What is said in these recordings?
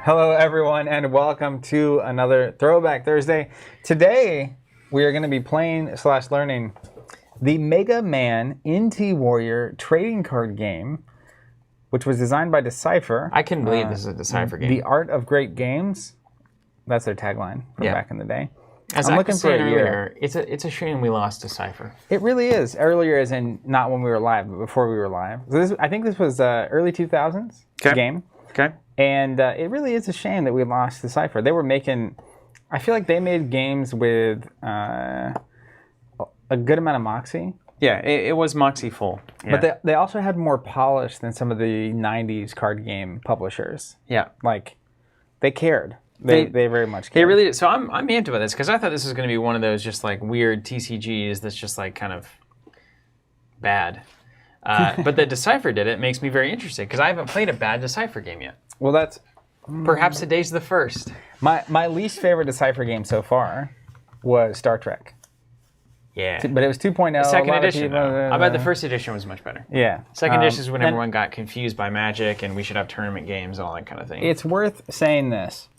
Hello, everyone, and welcome to another Throwback Thursday. Today, we are going to be playing / learning the Megaman TCG trading card game, which was designed by Decipher. I couldn't believe this is a Decipher game. The Art of Great Games. That's their tagline from back in the day. As I'm looking for a year. It's a shame we lost Decipher. It really is. Earlier, as in not when we were live, but before we were live. So I think this was early 2000s game. Okay. And it really is a shame that we lost Decipher. They were making, I feel like they made games with a good amount of moxie. Yeah, it was moxie full. Yeah. But they also had more polish than some of the 90s card game publishers. Yeah. Like, they cared. They very much cared. They really did. So I'm amped about this because I thought this was going to be one of those just like weird TCGs that's just like kind of bad. But the Decipher did it makes me very interested because I haven't played a bad Decipher game yet. Well, that's... Perhaps today's the first. My least favorite Decipher game so far was Star Trek. Yeah. But it was 2.0. Second edition. I bet the first edition was much better. Yeah. Second edition is when everyone got confused by Magic and we should have tournament games and all that kind of thing. It's worth saying this.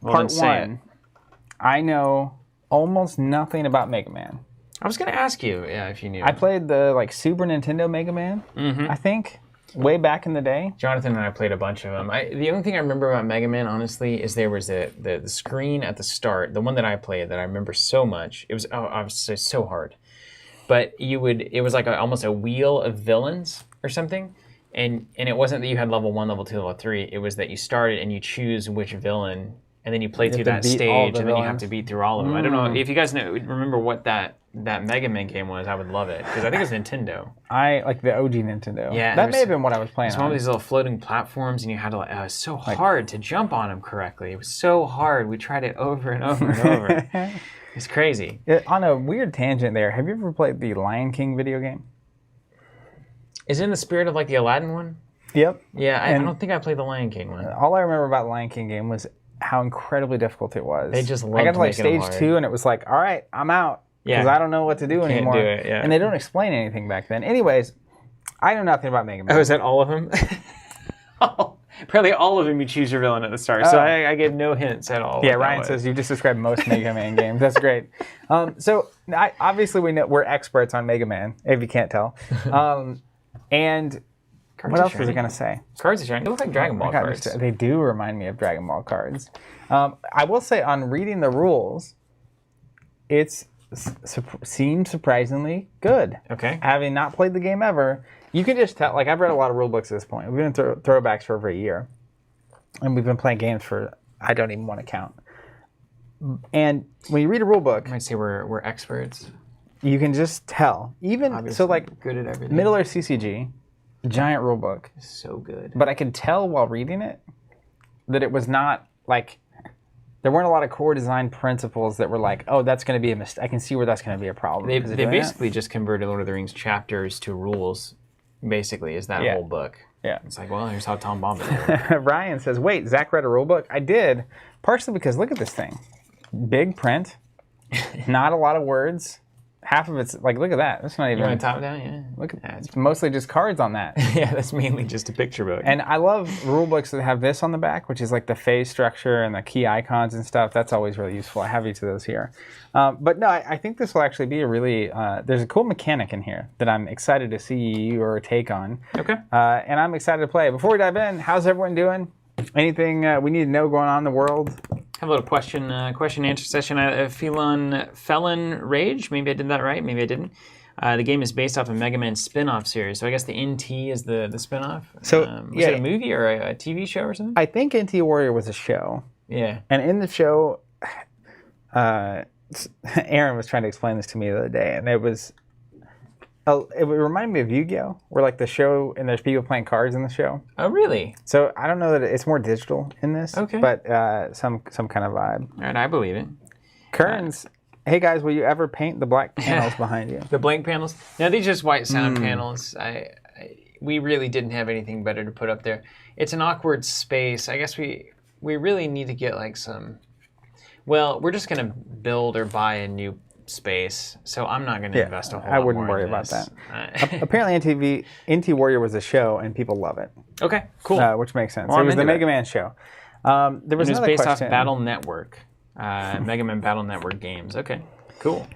Well, Part one, I know almost nothing about Mega Man. I was going to ask you if you knew. I played the Super Nintendo Mega Man, I think, way back in the day. Jonathan and I played a bunch of them. The only thing I remember about Mega Man, honestly, is there was the screen at the start, the one that I played that I remember so much. It was obviously so hard. But it was like almost a wheel of villains or something. And it wasn't that you had level 1, level 2, level 3. It was that you started and you choose which villain, and then you play through that stage, and then you have to beat through all of them. I don't know if you guys remember what that Mega Man game was. I would love it because I think it was Nintendo. I like the OG Nintendo. Yeah, that may have been what I was playing. It was one of these little floating platforms, and you had to. It was so hard to jump on them correctly. It was so hard. We tried it over and over and over. It's crazy. On a weird tangent, there. Have you ever played the Lion King video game? Is it in the spirit of like the Aladdin one? Yep. Yeah, I don't think I played the Lion King one. All I remember about the Lion King game was how incredibly difficult it was. They just loved I got to like making them stage hard. 2, and it was like, all right, I'm out. Because I don't know what to do anymore. Can't do it, yeah. And they don't explain anything back then. Anyways, I know nothing about Mega Man. Oh, is that all of them? Probably all of them you choose your villain at the start. So I get no hints at all. Yeah, Ryan says you just described most Mega Man games. That's great. So obviously we know we're experts on Mega Man, if you can't tell. And what else was I going to say? Cards are shiny. They look like Dragon Ball cards. They do remind me of Dragon Ball cards. I will say on reading the rules, it seems surprisingly good. Okay. Having not played the game ever, you can just tell. Like, I've read a lot of rule books at this point. We've been in throwbacks for over a year. And we've been playing games for, I don't even want to count. And when you read a rule book, I might say we're experts. You can just tell. Even, obviously, so like, good at everything. Middle-earth CCG, giant rule book. So good. But I could tell while reading it that it was not like, there weren't a lot of core design principles that were like, oh, that's going to be a mistake. I can see where that's going to be a problem. They basically just converted Lord of the Rings chapters to rules, basically, is that whole book. Yeah. It's like, well, here's how Tom Bombadil did it. Ryan says, wait, Zach read a rule book? I did, partially because look at this thing. Big print, not a lot of words. Half of it's like, look at that. That's not even. You want to top down? Yeah. Look at that. It's mostly just cards on that. Yeah, that's mainly just a picture book. And I love rule books that have this on the back, which is like the phase structure and the key icons and stuff. That's always really useful. I have each of those here. But no, I think this will actually be a really, there's a cool mechanic in here that I'm excited to see your take on. Okay. And I'm excited to play. Before we dive in, how's everyone doing? Anything we need to know going on in the world? Have a little question answer session. Felon Rage. Maybe I did that right. Maybe I didn't. The game is based off a Mega Man spin-off series. So I guess the NT is the spin-off. So was it a movie or a TV show or something? I think NT Warrior was a show. Yeah. And in the show, Aaron was trying to explain this to me the other day, and it reminded me of Yu-Gi-Oh, where like the show and there's people playing cards in the show. Oh, really? So I don't know that it's more digital in this, but some kind of vibe. All right, I believe it. Kearns, hey guys, will you ever paint the black panels behind you? The blank panels? No, these are just white sound panels. We really didn't have anything better to put up there. It's an awkward space. I guess we really need to get like some. Well, we're just gonna build or buy a new space, so I'm not going to invest a whole lot. I wouldn't worry about that. Apparently, NT Warrior was a show, and people love it. Okay, cool. Which makes sense. Well, it was the Mega Man show. There was It was another based question. off Battle Network, Mega Man Battle Network games. Okay, cool.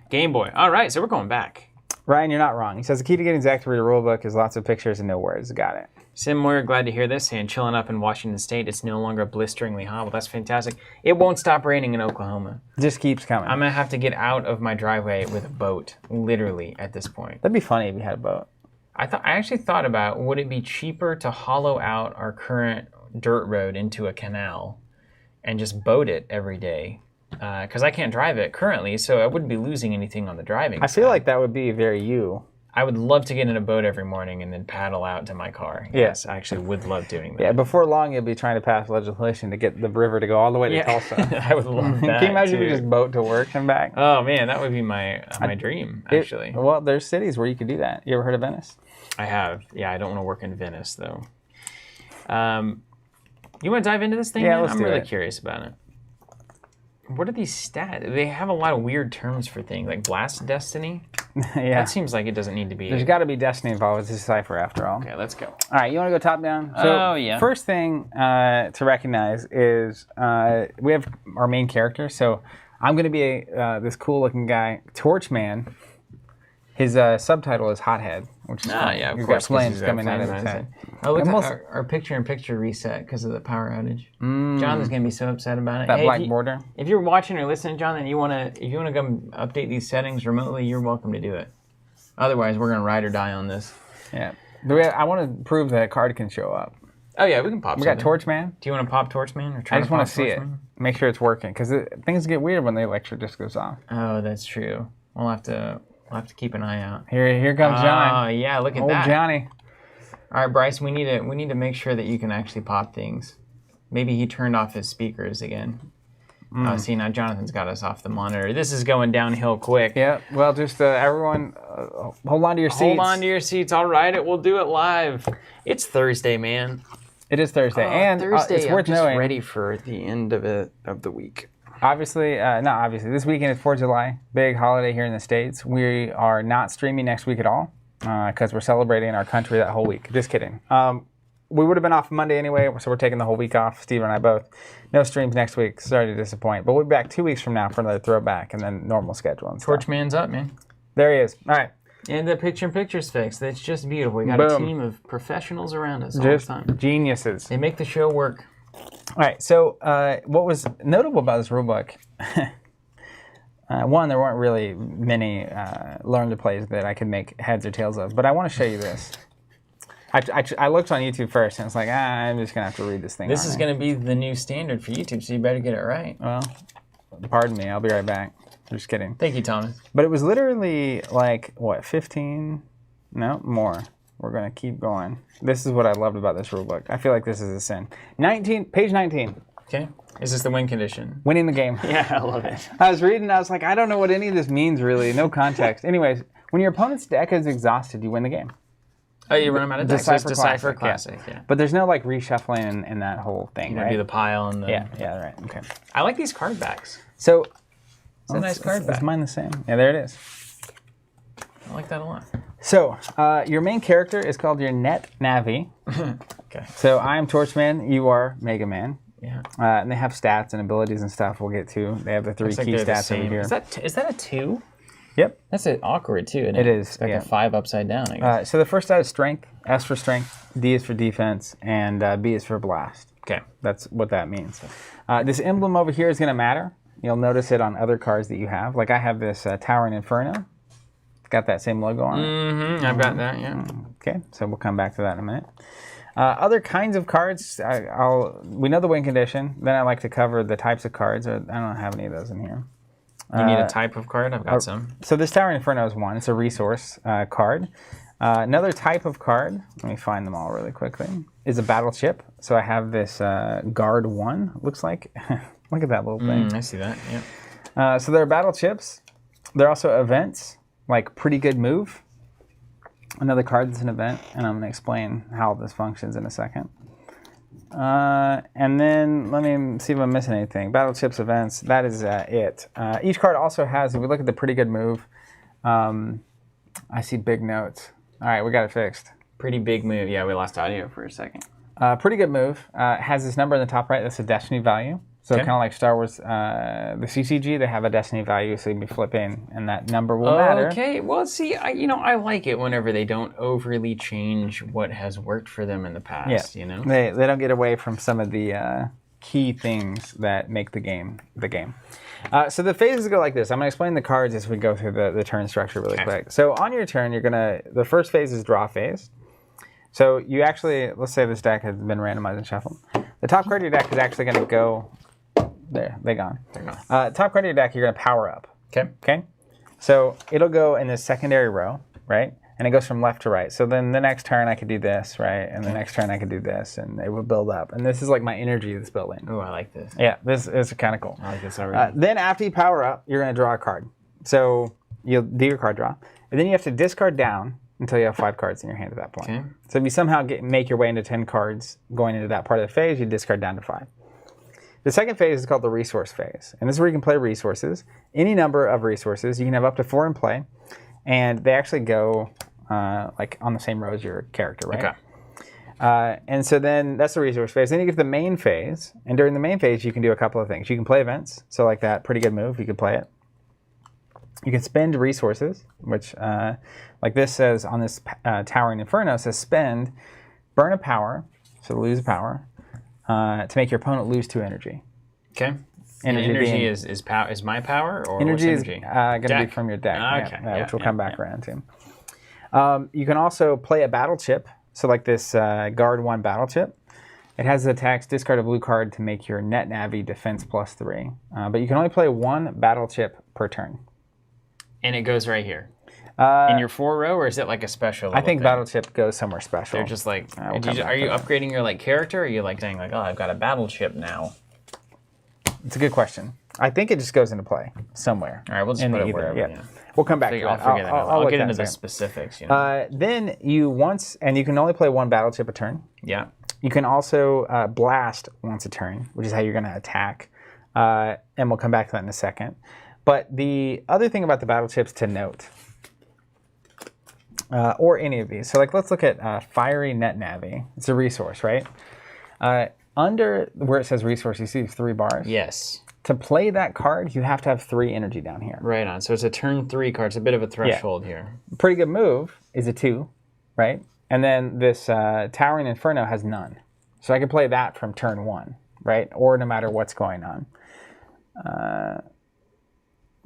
Game Boy. All right, so we're going back. Ryan, you're not wrong. He says the key to getting Zach to read a rule book is lots of pictures and no words. Got it. Sim Moyer, glad to hear this. And chilling up in Washington State, it's no longer blisteringly hot. Well, that's fantastic. It won't stop raining in Oklahoma. Just keeps coming. I'm going to have to get out of my driveway with a boat, literally, at this point. That'd be funny if you had a boat. I actually thought about, would it be cheaper to hollow out our current dirt road into a canal and just boat it every day? Because I can't drive it currently, so I wouldn't be losing anything on the driving I side. feel like that would be very you. I would love to get in a boat every morning and then paddle out to my car. Yeah. Yes, I actually would love doing that. Yeah, before long you'll be trying to pass legislation to get the river to go all the way to Tulsa. I would love that. Can you imagine if too. you just boat to work and back? Oh man, that would be my dream, actually. Well, there's cities where you could do that. You ever heard of Venice? I have. Yeah, I don't want to work in Venice though. You want to dive into this thing? Yeah, man? let's I'm do really it. curious about it. What are these stats? They have a lot of weird terms for things, like Blast Destiny. Yeah. That seems like it doesn't need to be. There's got to be destiny involved with Decipher after all. Okay, let's go. All right, you want to go top down? So Oh, yeah. First thing to recognize is we have our main character. So I'm going to be this cool looking guy, Torchman. His subtitle is Hothead, which is funny. yeah, of You've course. got flames coming out of his head. Oh, look Almost- at our picture-in-picture reset because of the power outage. Jonathan's gonna be so upset about it. That Hey, black if you- border. If you're watching or listening, John, and if you wanna come update these settings remotely, you're welcome to do it. Otherwise, we're gonna ride or die on this. Yeah. But I want to prove that a card can show up. Oh yeah, we can pop. We got something. Torchman. Do you want to pop Torchman or try I just want want to see it. Make sure it's working because things get weird when the electric just goes off. Oh, that's true. We'll have to keep an eye out. Here comes Oh John. yeah, look at Old that. Johnny. All right, Bryce, we need to make sure that you can actually pop things. Maybe he turned off his speakers again. Oh, see, now Jonathan's got us off the monitor. This is going downhill quick. Yeah. Well, just everyone, hold on to your seats. Hold on to your seats. All right, we'll do it live. It's Thursday, man. It is Thursday, and Thursday. it's worth I'm just knowing. ready for the end of the week. Obviously, not obviously. This weekend is 4th of July, big holiday here in the States. We are not streaming next week at all because we're celebrating our country that whole week. Just kidding. We would have been off Monday anyway, so we're taking the whole week off. Steve and I both. No streams next week. Sorry to disappoint, but we'll be back 2 weeks from now for another throwback and then normal schedule and stuff. Torchman's up, man. There he is. All right. And the picture's fixed. It's just beautiful. We got Boom. a team of professionals around us all Just the time. geniuses. They make the show work. All right, so what was notable about this rulebook, one, there weren't really many learn to plays that I could make heads or tails of, but I want to show you this. I looked on YouTube first, and it's like, I'm just going to have to read this thing. This aren't is I? going to be the new standard for YouTube, so you better get it right. Well, pardon me, I'll be right back. Just kidding. Thank you, Thomas. But it was literally like, what, 15? No, more. We're going to keep going. This is what I loved about this rulebook. I feel like this is a sin. Page 19. Okay. Is this the win condition? Winning the game. Yeah, I love it. I was reading, I was like, I don't know what any of this means really. No context. Anyways, when your opponent's deck is exhausted, you win the game. Oh, you run them out of decks. Decipher Decipher Classic, Classic, yeah. But there's no like reshuffling in that whole thing, That'd right? be the pile and the... Yeah, right. Okay. I like these card backs. So, It's a nice card Is back. mine the same? Yeah, there it is. I like that a lot. So, your main character is called your Net Navi. Okay. So, I am Torchman, you are Mega Man. Yeah. And they have stats and abilities and stuff we'll get to. They have the three Looks like key they're the stats over same. here. Is that a 2? Yep. That's awkward, too, isn't it? It is, It's like yeah. a 5 upside down, I guess. So, the first stat is Strength. S for Strength, D is for Defense, and B is for Blast. Okay. That's what that means. This emblem over here is going to matter. You'll notice it on other cards that you have. Like I have this Towering Inferno. It's got that same logo on it. Mm-hmm. I've got that, yeah. Okay, so we'll come back to that in a minute. Other kinds of cards, we know the win condition. Then I like to cover the types of cards. I don't have any of those in here. You need a type of card? I've got some. So this Towering Inferno is one. It's a resource card. Another type of card, let me find them all really quickly, is a battle chip. So I have this Guard 1, looks like. Look at that little thing. I see that, yeah. So there are battle chips. There are also events, like Pretty Good Move. Another card that's an event, and I'm going to explain how this functions in a second. And then let me see if I'm missing anything. Battle chips, events, that is it. Each card also has, if we look at the Pretty Good Move, I see big notes. All right, we got it fixed. Pretty big move. Yeah, we lost audio for a second. Pretty good move. Has this number in the top right. That's a destiny value. So Okay. kind of like Star Wars, the CCG, they have a destiny value, so you'd be flipping, and that number will matter. Okay, well, see, I like it whenever they don't overly change what has worked for them in the past, you know? They don't get away from some of the key things that make the game the game. So the phases go like this. I'm going to explain the cards as we go through the turn structure really quick. So on your turn, the first phase is draw phase. So you actually, let's say this deck has been randomized and shuffled. The top card of your deck is actually going to go, there, they're gone. Top card of your deck, you're going to power up. Okay. So it'll go in this secondary row, right? And it goes from left to right. So then the next turn I could do this, right? And the next turn I could do this, and it would build up. And this is like my energy that's building. Oh, I like this. Yeah, this is kind of cool. I like this already. Then after you power up, you're going to draw a card. So you'll do your card draw. And then you have to discard down until you have 5 cards in your hand at that point. Okay. So if you somehow make your way into 10 cards going into that part of the phase, you discard down to 5. The second phase is called the resource phase. And this is where you can play resources. Any number of resources. You can have up to 4 in play. And they actually go like on the same row as your character, right? Okay. And so then that's the resource phase. Then you get to the main phase. And during the main phase, you can do a couple of things. You can play events. So like that, pretty good move. You could play it. You can spend resources, which like this says on this Towering Inferno, says spend, burn a power, so lose a power, to make your opponent lose 2 energy. Okay. Energy is my power, or energy what's is going to be from your deck, Okay. which we'll come back around to. You can also play a battle chip, so like this guard 1 battle chip. It has the attacks, discard a blue card to make your net navi defense +3. But you can only play 1 battle chip per turn. And it goes right here. In your 4 row, or is it like a special? I think thing? battle chip goes somewhere special. They're just like, we'll are you upgrading your like character, or are you like saying like, oh, I've got a battle chip now? It's a good question. I think it just goes into play somewhere. All right, we'll just put it wherever. Yeah. We'll come back to I'll that. figure that out. I'll get into the the specifics. You know? Then you and you can only play 1 battle chip a turn. Yeah. You can also blast once a turn, which is how you're going to attack. And we'll come back to that in a second. But the other thing about the battle chips to note, or any of these. So like let's look at Fiery Net Navi. It's a resource, right? Under where it says resource, you see these 3 bars? Yes. To play that card, you have to have 3 energy down here. Right on. So it's a turn 3 card. It's a bit of a threshold here. Pretty good move is a 2, right? And then this Towering Inferno has none. So I can play that from turn 1, right? Or no matter what's going on.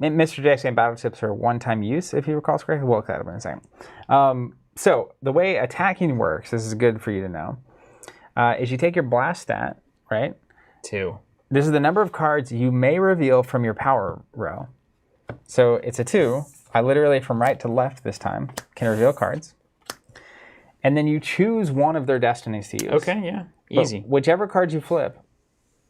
Mr. J saying battle chips are one-time use, if you recall correctly. We'll look that up in a second. So the way attacking works, this is good for you to know, is you take your blast stat, right? 2. This is the number of cards you may reveal from your power row. So it's a 2. I literally, from right to left this time, can reveal cards. And then you choose one of their destinies to use. Okay, yeah. Easy. But whichever cards you flip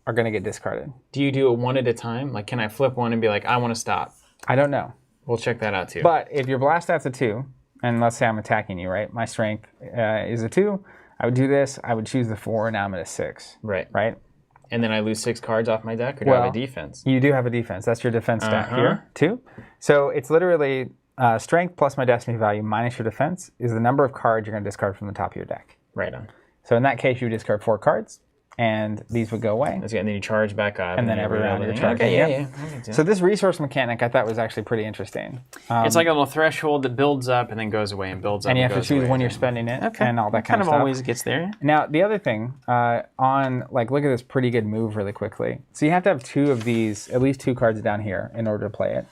are going to get discarded. Do you do it one at a time? Like, can I flip one and be like, I want to stop? I don't know. We'll check that out too. But if your blast stat's a 2, and let's say I'm attacking you, right? My strength is a 2. I would do this. I would choose the 4. Now I'm at a 6. Right. Right? And then I lose 6 cards off my deck, or do I have a defense? You do have a defense. That's your defense stat here, 2. So it's literally strength plus my destiny value minus your defense is the number of cards you're going to discard from the top of your deck. Right on. So in that case, you would discard 4 cards, and these would go away. And then you charge back up. And then every round you're charging. Okay, yeah. So this resource mechanic I thought was actually pretty interesting. It's like a little threshold that builds up and then goes away and builds up. And you have to choose when you're spending it and all that kind of stuff. Always gets there. Now, the other thing, look at this pretty good move really quickly. So you have to have 2 of these, at least 2 cards down here in order to play it.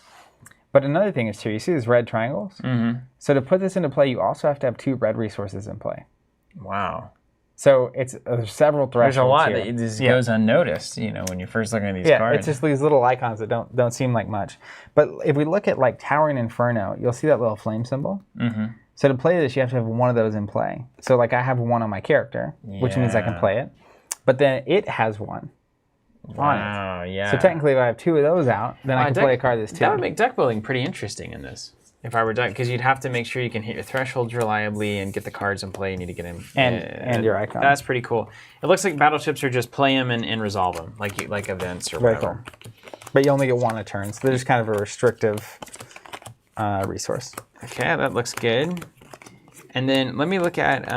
But another thing is too, you see these red triangles? Mm-hmm. So to put this into play, you also have to have 2 red resources in play. Wow. So there's several thresholds. There's a lot here. that just goes unnoticed, when you're first looking at these cards. It's just these little icons that don't seem like much. But if we look at like Towering Inferno, you'll see that little flame symbol. Mm-hmm. So to play this, you have to have one of those in play. So like I have 1 on my character, which means I can play it. But then it has 1 on it. Yeah. So technically, if I have 2 of those out, then I can play a card that's 2. That would make deck building pretty interesting in this. If I were deck, because you'd have to make sure you can hit your thresholds reliably and get the cards in play. You need to get them and your icon. That's pretty cool. It looks like battleships are just play them and resolve them, like events or whatever. Cool. But you only get 1 a turn, so they're just kind of a restrictive resource. Okay, that looks good. And then let me look at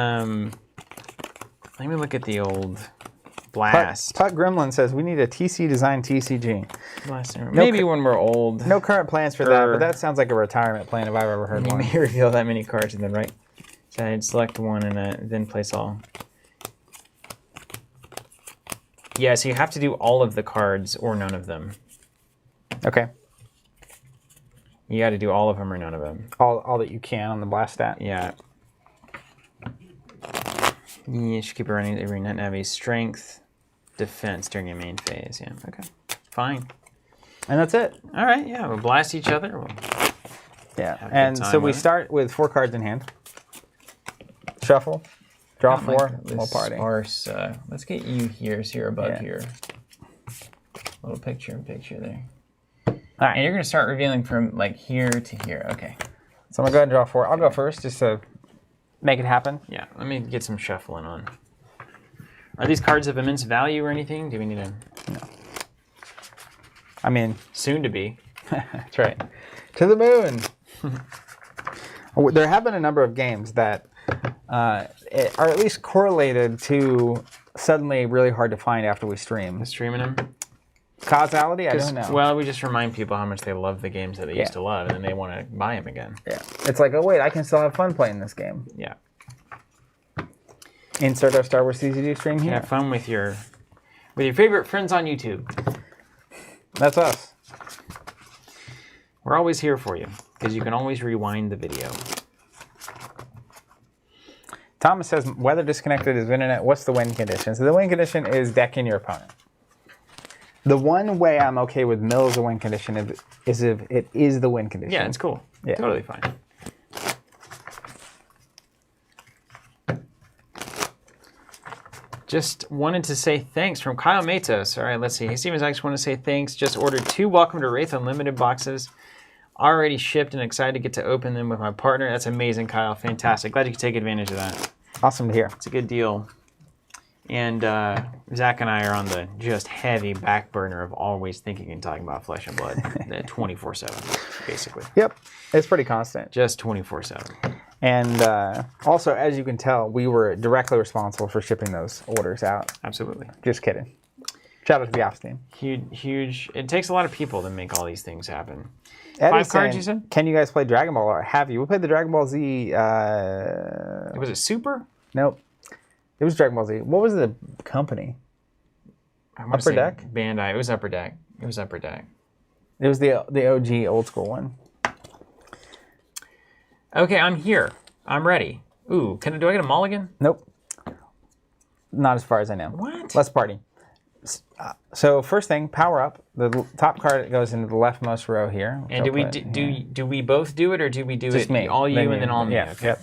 Let me look at the old Blast. Puck Gremlin says we need a TC design TCG. Blast. Maybe when we're old. No current plans for that, but that sounds like a retirement plan if I've ever heard You one. may reveal that many cards and then right side, select one and then place all. Yeah, so you have to do all of the cards or none of them. Okay. You got to do all of them or none of them. All that you can on the blast stat. Yeah. You should keep it running every net heavy strength, defense during your main phase. Yeah. Okay. Fine. And that's it. All right. Yeah. We'll blast each other. We'll yeah. And so we start with 4 cards in hand. Shuffle. Draw 4. We'll party. Sparse. Let's get you here. So you're above here. Little picture in picture there. All right. And you're going to start revealing from like here to here. Okay. So I'm going to go ahead and draw 4. I'll go first just to make it happen. Yeah. Let me get some shuffling on. Are these cards of immense value or anything? Do we need to? No. I mean, soon to be. That's right. To the moon. There have been a number of games that are at least correlated to suddenly really hard to find after we stream. Streaming them? Causality? I don't know. Well, we just remind people how much they love the games that they used to love, and then they want to buy them again. Yeah. It's like, oh, wait, I can still have fun playing this game. Yeah. Insert our Star Wars TCG stream here. Have fun with your favorite friends on YouTube. That's us. We're always here for you, because you can always rewind the video. Thomas says, weather disconnected is internet. What's the win condition? So the win condition is decking your opponent. The one way I'm okay with mill as a win condition is if it is the win condition. Yeah, it's cool. Yeah. Totally fine. Just wanted to say thanks from Kyle Matos. All right, let's see. Hey, Stevens, I just want to say thanks. Just ordered 2 Welcome to Wraith Unlimited boxes. Already shipped and excited to get to open them with my partner. That's amazing, Kyle. Fantastic. Glad you could take advantage of that. Awesome to hear. It's a good deal. And Zach and I are on the just heavy back burner of always thinking and talking about Flesh and Blood 24/7, basically. Yep. It's pretty constant. Just 24/7. And also, as you can tell, we were directly responsible for shipping those orders out. Absolutely. Just kidding. Shout out to the ops team. Huge. It takes a lot of people to make all these things happen. Eddie's 5 cards, saying, you said? Can you guys play Dragon Ball? Or have you? We played the Dragon Ball Z. Was it Super? Nope. It was Dragon Ball Z. What was the company? Upper Deck? Bandai. It was Upper Deck. It was Upper Deck. It was the OG old school one. Okay, I'm here. I'm ready. Ooh, do I get a mulligan? Nope. Not as far as I know. What? Let's party. So first thing, power up. The top card goes into the leftmost row here. And do we both do it, or do we do just it me. all you and then all me? Yeah. Okay.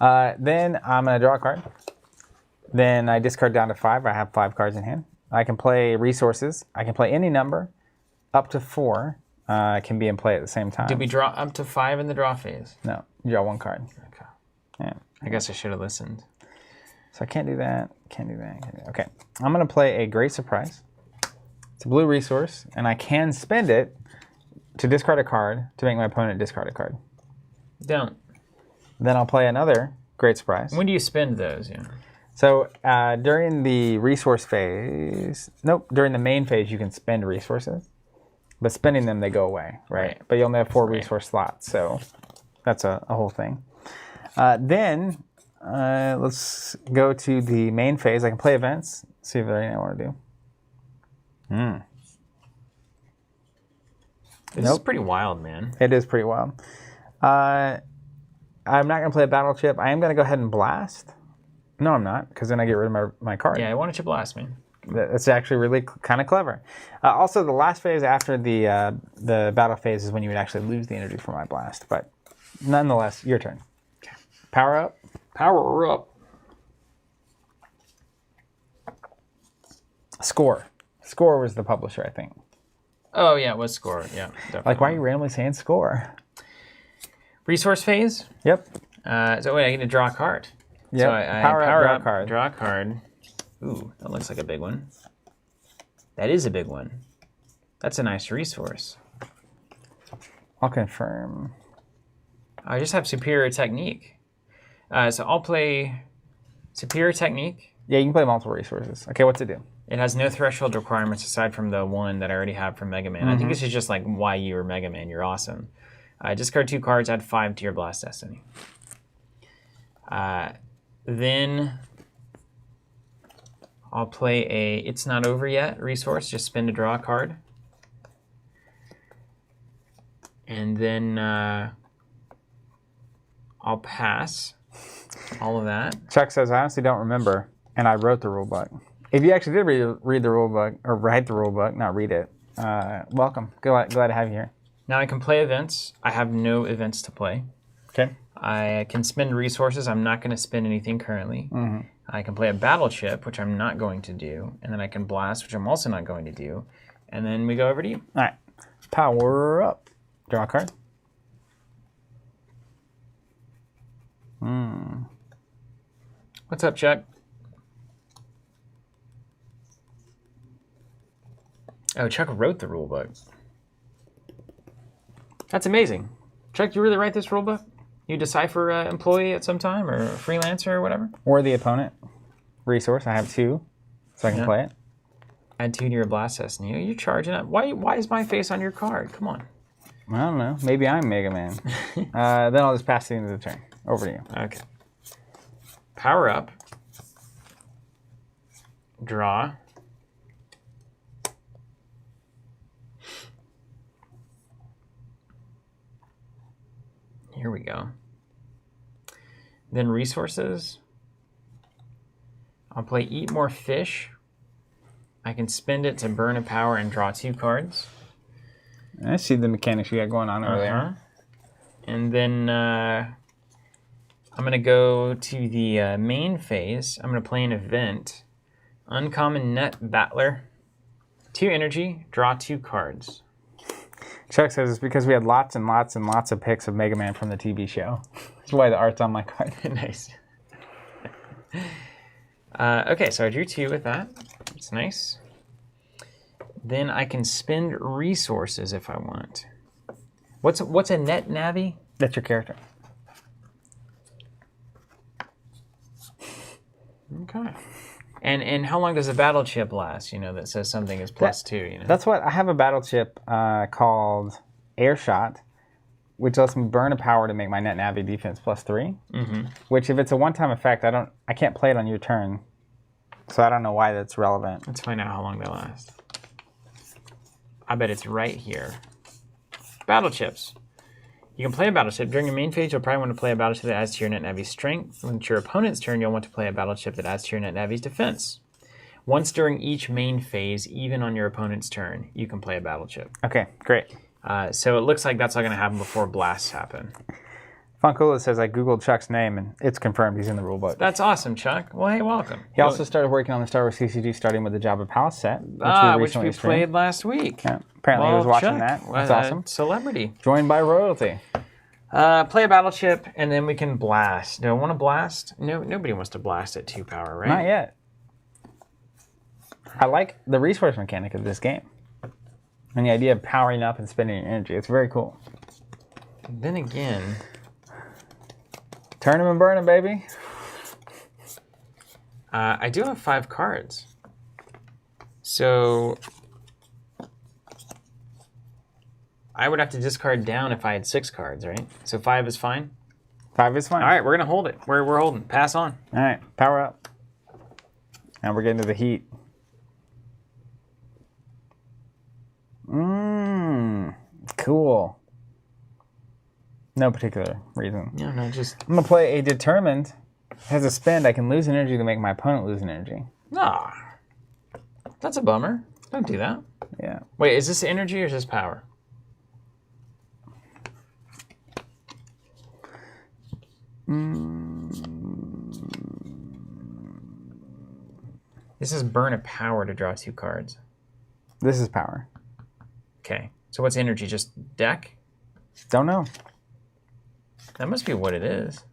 Yep. Then I'm going to draw a card. Then I discard down to 5. I have 5 cards in hand. I can play resources. I can play any number. Up to 4 can be in play at the same time. Did we draw up to 5 in the draw phase? No. You draw 1 card. Okay. Yeah. I guess I should have listened. So I can't do that. Can't do that. Can't do that. Okay. I'm going to play a Great Surprise. It's a blue resource, and I can spend it to discard a card to make my opponent discard a card. Don't. Then I'll play another Great Surprise. When do you spend those? Yeah. So during the resource phase, during the main phase, you can spend resources. But spending them, they go away, right? But you only have 4 resource slots, so that's a whole thing. Then let's go to the main phase. I can play events, see if there's anything I want to do. This is pretty wild, man. It is pretty wild. I'm not going to play a battle chip. I am going to go ahead and blast. No, I'm not, because then I get rid of my card. Yeah, why don't you blast me? That's actually really kind of clever. Also, the last phase after the battle phase is when you would actually lose the energy from my blast. But nonetheless, your turn. Okay. Power up. Power up. Score. Score was the publisher, I think. Oh, yeah, it was Score. Yeah, definitely. Like, why are you randomly saying Score? Resource phase? Yep. So wait, I get to draw a card. Yep. So I power up, draw a up, card. Draw a card. Ooh, that looks like a big one. That is a big one. That's a nice resource. I'll confirm. I just have Superior Technique. So I'll play Superior Technique. Yeah, you can play multiple resources. Okay, what's it do? It has no threshold requirements aside from the one that I already have from Megaman. I think this is just like why you were Megaman. You're awesome. Discard 2 cards, add 5 to your Blast Destiny. Then I'll play a It's Not Over Yet resource. Just spin to draw a card. And then I'll pass all of that. Chuck says, I honestly don't remember, and I wrote the rule book. If you actually did read the rule book, or write the rule book, not read it, welcome. Glad to have you here. Now I can play events. I have no events to play. Okay. I can spend resources. I'm not going to spend anything currently. I can play a battle chip, which I'm not going to do. And then I can blast, which I'm also not going to do. And then we go over to you. All right. Power up. Draw a card. What's up, Chuck? Oh, Chuck wrote the rule book. That's amazing. Chuck, you really write this rule book? You Decipher employee at some time, or a freelancer or whatever? Or the opponent resource. I have 2, so I can play it. Add 2 to your Blast Destiny. You're charging up. Why is my face on your card? Come on. I don't know. Maybe I'm Mega Man. Then I'll just pass it into the turn. Over to you. Okay. Power up. Draw. Here we go. Then resources. I'll play Eat More Fish. I can spend it to burn a power and draw 2 cards. I see the mechanics you got going on over there. And then I'm going to go to the main phase. I'm going to play an event. Uncommon Net Battler. 2 energy, draw 2 cards. Chuck says it's because we had lots and lots and lots of pics of Mega Man from the TV show. That's why the art's on my card. Nice. Okay, so I drew 2 with that. It's nice. Then I can spend resources if I want. What's a net navi? That's your character. Okay. And how long does a battle chip last? You know, that says something is +2. You know. That's what I have a battle chip called Airshot, which lets me burn a power to make my net navi defense +3. Which, if it's a one-time effect, I can't play it on your turn. So I don't know why that's relevant. Let's find out how long they last. I bet it's right here. Battle chips. You can play a battle chip. During your main phase, you'll probably want to play a battle chip that adds to your net navi's strength. When it's your opponent's turn, you'll want to play a battle chip that adds to your net navi's defense. Once during each main phase, even on your opponent's turn, you can play a battle chip. Okay, great. So it looks like that's all going to happen before blasts happen. Funkula says I googled Chuck's name and it's confirmed he's in the rulebook. That's awesome, Chuck. Well, hey, welcome. He also started working on the Star Wars TCG, starting with the Jabba Palace set, which we played last week. Yeah, apparently he was watching Chuck, that. That's awesome. Celebrity. Joined by royalty. Play a battle chip, and then we can blast. Do I want to blast? No, nobody wants to blast at 2 power, right? Not yet. I like the resource mechanic of this game. And the idea of powering up and spending your energy. It's very cool. Then again... Turn them and burn them, baby. I do have 5 cards. So... I would have to discard down if I had 6 cards, right? So 5 is fine? 5 is fine. All right, we're going to hold it. We're holding. Pass on. All right, power up. Now we're getting to the heat. Cool. No particular reason. Yeah, no, just... I'm going to play a Determined. Has a spend. I can lose energy to make my opponent lose an energy. Ah. That's a bummer. Don't do that. Yeah. Wait, is this energy or is this power? This is burn a power to draw 2 cards. This is power. Okay. So what's energy? Just deck? Don't know. That must be what it is.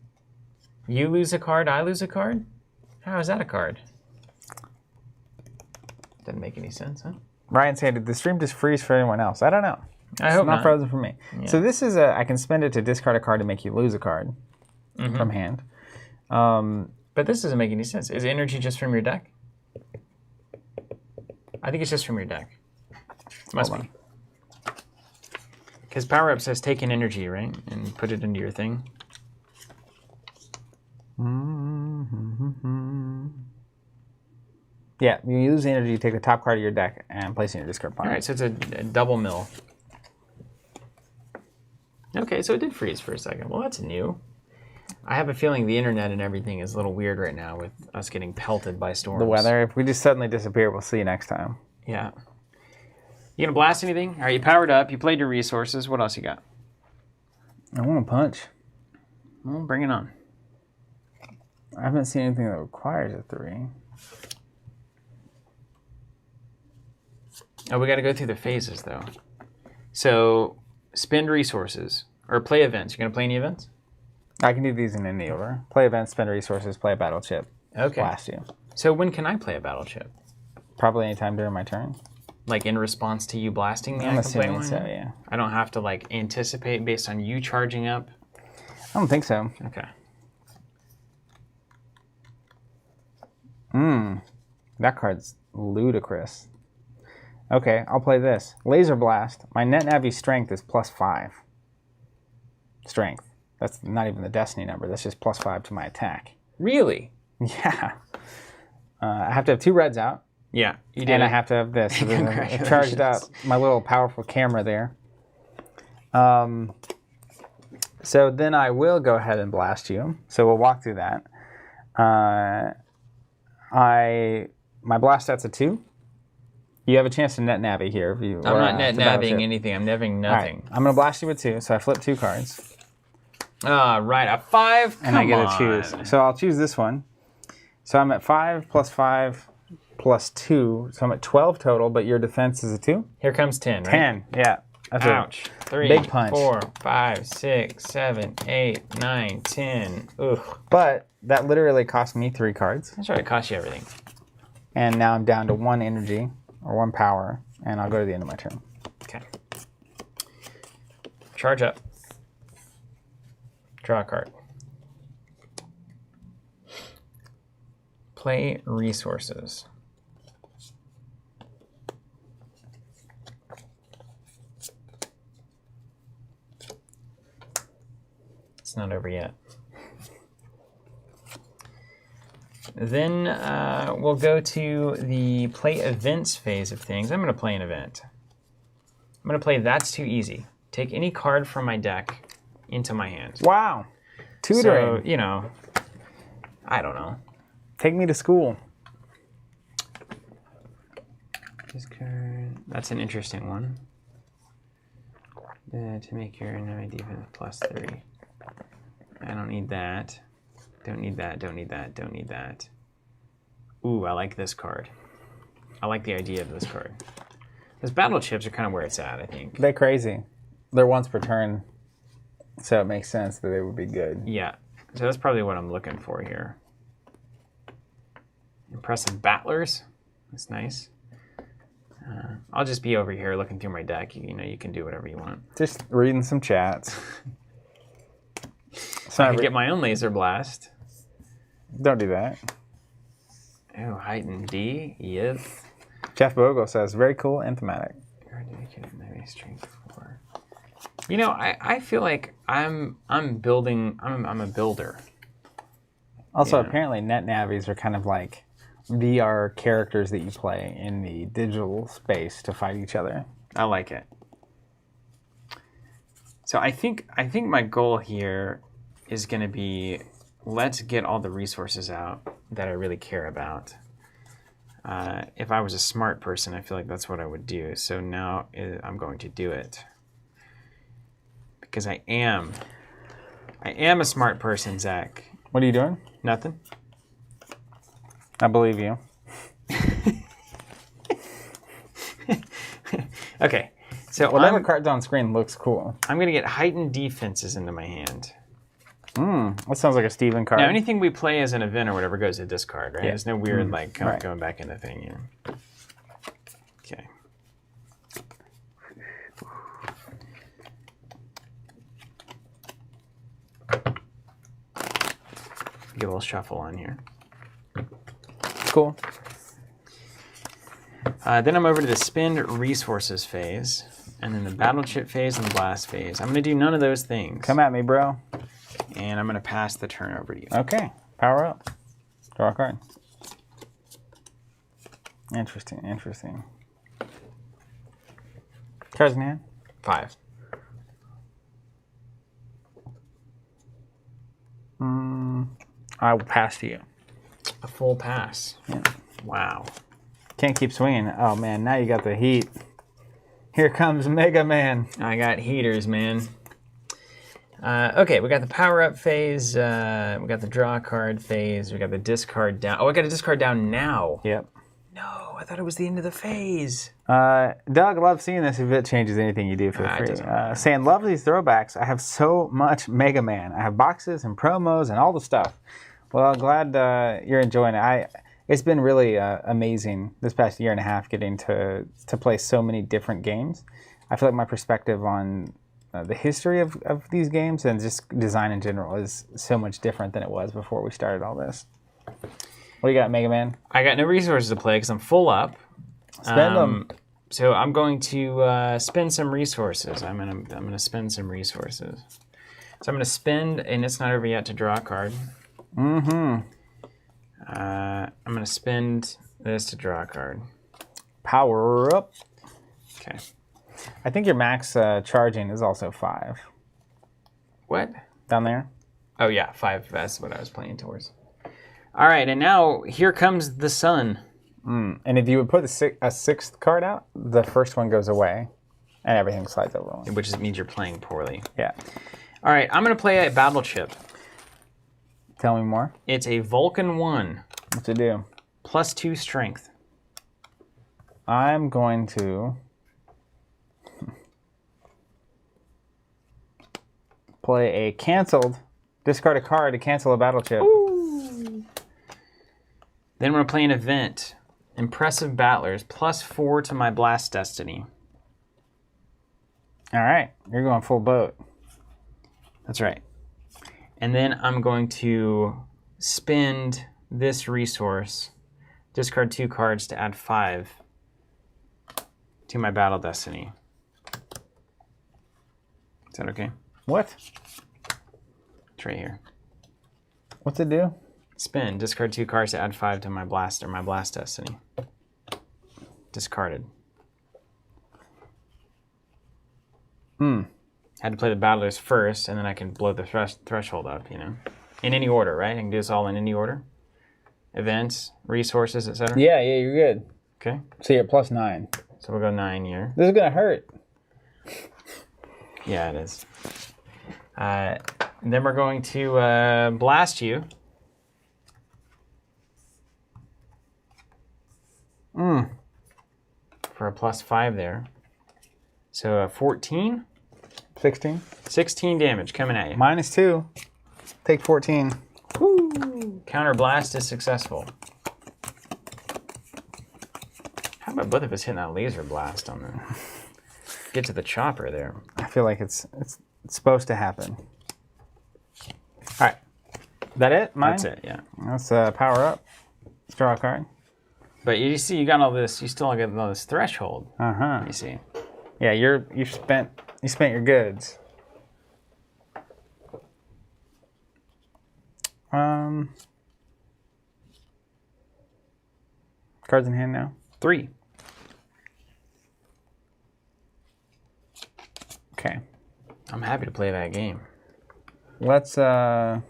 You lose a card, I lose a card? How is that a card? Doesn't make any sense, huh? Ryan said, did the stream just freeze for anyone else? I don't know. I hope it's not frozen for me. Yeah. So this is I can spend it to discard a card to make you lose a card from hand. But this doesn't make any sense. Is energy just from your deck? I think it's just from your deck. Must be. Because power up says take an energy, right? And put it into your thing. Yeah, you use the energy, take the top card of your deck and place it in your discard pile. All right, so it's a double mill. Okay, so it did freeze for a second. Well, that's new. I have a feeling the internet and everything is a little weird right now with us getting pelted by storms. The weather, if we just suddenly disappear, we'll see you next time. Yeah. You gonna blast anything? All right, you powered up. You played your resources. What else you got? I want to punch. Well, bring it on. I haven't seen anything that requires a 3. Oh, we got to go through the phases, though. So, spend resources. Or play events. You gonna play any events? I can do these in any order. Play events, spend resources, play a battle chip. Okay. Blast you. So when can I play a battle chip? Probably anytime during my turn. Like in response to you blasting me, I'm I can play assuming one? so, yeah. I don't have to like anticipate based on you charging up? I don't think so. Okay. That card's ludicrous. Okay, I'll play this. Laser Blast. My net navi strength is +5. Strength. That's not even the destiny number. That's just +5 to my attack. Really? Yeah. I have to have 2 reds out. Yeah, you did. And I have to have this. So I charged up my little powerful camera there. So then I will go ahead and blast you. So we'll walk through that. My blast stat's a 2. You have a chance to net navi here. If you, I'm not net nabbing anything. I'm neving nothing. Right. I'm going to blast you with 2. So I flip 2 cards. Ah, right. A 5? And I get to choose. So I'll choose this one. So I'm at 5 + 5 + 2. So I'm at 12 total, but your defense is a 2? Here comes 10, right? 10, yeah. That's Ouch. 3, big punch. 4, 5, 6, 7, 8, 9, 10. Ugh. But that literally cost me 3 cards. That's right. It cost you everything. And now I'm down to 1 energy, or 1 power, and I'll go to the end of my turn. Okay. Charge up. Draw a card. Play resources. It's not over yet. Then we'll go to the play events phase of things. I'm going to play an event. I'm going to play That's Too Easy. Take any card from my deck into my hand. Wow. Tutoring. So, you know, I don't know. Take me to school. This card, that's an interesting one. To make your enemy defense +3. I don't need that. Don't need that, don't need that, don't need that. Ooh, I like this card. I like the idea of this card. Those battle chips are kind of where it's at, I think. They're crazy. They're once per turn, so it makes sense that they would be good. Yeah, so that's probably what I'm looking for here. Impressive battlers. That's nice. I'll just be over here looking through my deck. You know, you can do whatever you want. Just reading some chats. I can get my own laser blast. Don't do that. Oh, heightened D. Yes. Jeff Bogle says, very cool and thematic. Strength 4. You know, I feel like I'm building. I'm a builder. Also, Yeah. apparently, net navis are kind of like VR characters that you play in the digital space to fight each other. I like it. So I think my goal here is going to be, let's get all the resources out that I really care about. If I was a smart person, I feel like that's what I would do. So now I'm going to do it. Because I am a smart person, Zach. What are you doing? Nothing? I believe you. Okay. So whatever card's on screen looks cool. I'm going to get heightened defenses into my hand. That sounds like a Steven card. Now, anything we play as an event or whatever goes to discard, right? Yeah. There's no weird, right. going back in the thing here. Okay. Get a little shuffle on here. Cool. Then I'm over to the spend resources phase, and then the battle chip phase and the blast phase. I'm going to do none of those things. Come at me, bro. And I'm going to pass the turn over to you. Okay. Power up. Draw a card. Interesting, interesting. Cards in hand? 5. I will pass to you. A full pass. Yeah. Wow. Can't keep swinging. Oh, man, now you got the heat. Here comes Mega Man. I got heaters, man. Okay, we got the power-up phase. We got the draw card phase. We got the discard down. Oh, I got a discard down now. Yep. No, I thought it was the end of the phase. Doug, love seeing this. If it changes anything you do, feel It free. doesn't matter. Saying, love these throwbacks. I have so much Mega Man. I have boxes and promos and all the stuff. Well, glad you're enjoying it. It's been really amazing this past year and a half getting to play so many different games. I feel like my perspective on the history of these games and just design in general is so much different than it was before we started all this. What do you got, Mega Man? I got no resources to play because I'm full up. Spend them. So I'm going to spend some resources. I'm gonna spend some resources. So I'm gonna spend, and it's not over yet, to draw a card. Mm-hmm. I'm gonna spend this to draw a card. Power up. Okay. I think your max charging is also 5. What? Down there? Oh yeah, 5. That's what I was playing towards. All right, and now here comes the sun. And if you would put a 6th card out, the first one goes away, and everything slides over one. Which means you're playing poorly. Yeah. All right, I'm gonna play a battle chip. Tell me more. It's a Vulcan 1. What's it do? +2 strength. I'm going to play a canceled, discard a card to cancel a battle chip. Ooh. Then we're playing an event. Impressive Battlers, +4 to my Blast Destiny. All right, you're going full boat. That's right. And then I'm going to spend this resource, discard 2 cards to add 5 to my Battle Destiny. Is that okay? What? It's right here. What's it do? Spin, discard 2 cards to add 5 to my Blast or my Blast Destiny. Discarded. Had to play the battlers first, and then I can blow the threshold up, you know? In any order, right? I can do this all in any order. Events, resources, etc. Yeah, you're good. Okay. So you're at +9. So we'll go 9 here. This is going to hurt. Yeah, it is. Then we're going to blast you. For a +5 there. So 14? 16. 16 damage coming at you. -2. Take 14. Woo. Counter blast is successful. How about both of us hitting that laser blast on the... Get to the chopper there. I feel like it's supposed to happen. All right. That it? Mine? That's it, yeah. Let's power up. Let's draw a card. But you see, you got all this, you still got all this threshold. Uh-huh. You see. Yeah, you spent your goods. Cards in hand now. 3. Okay. I'm happy to play that game. Let's Got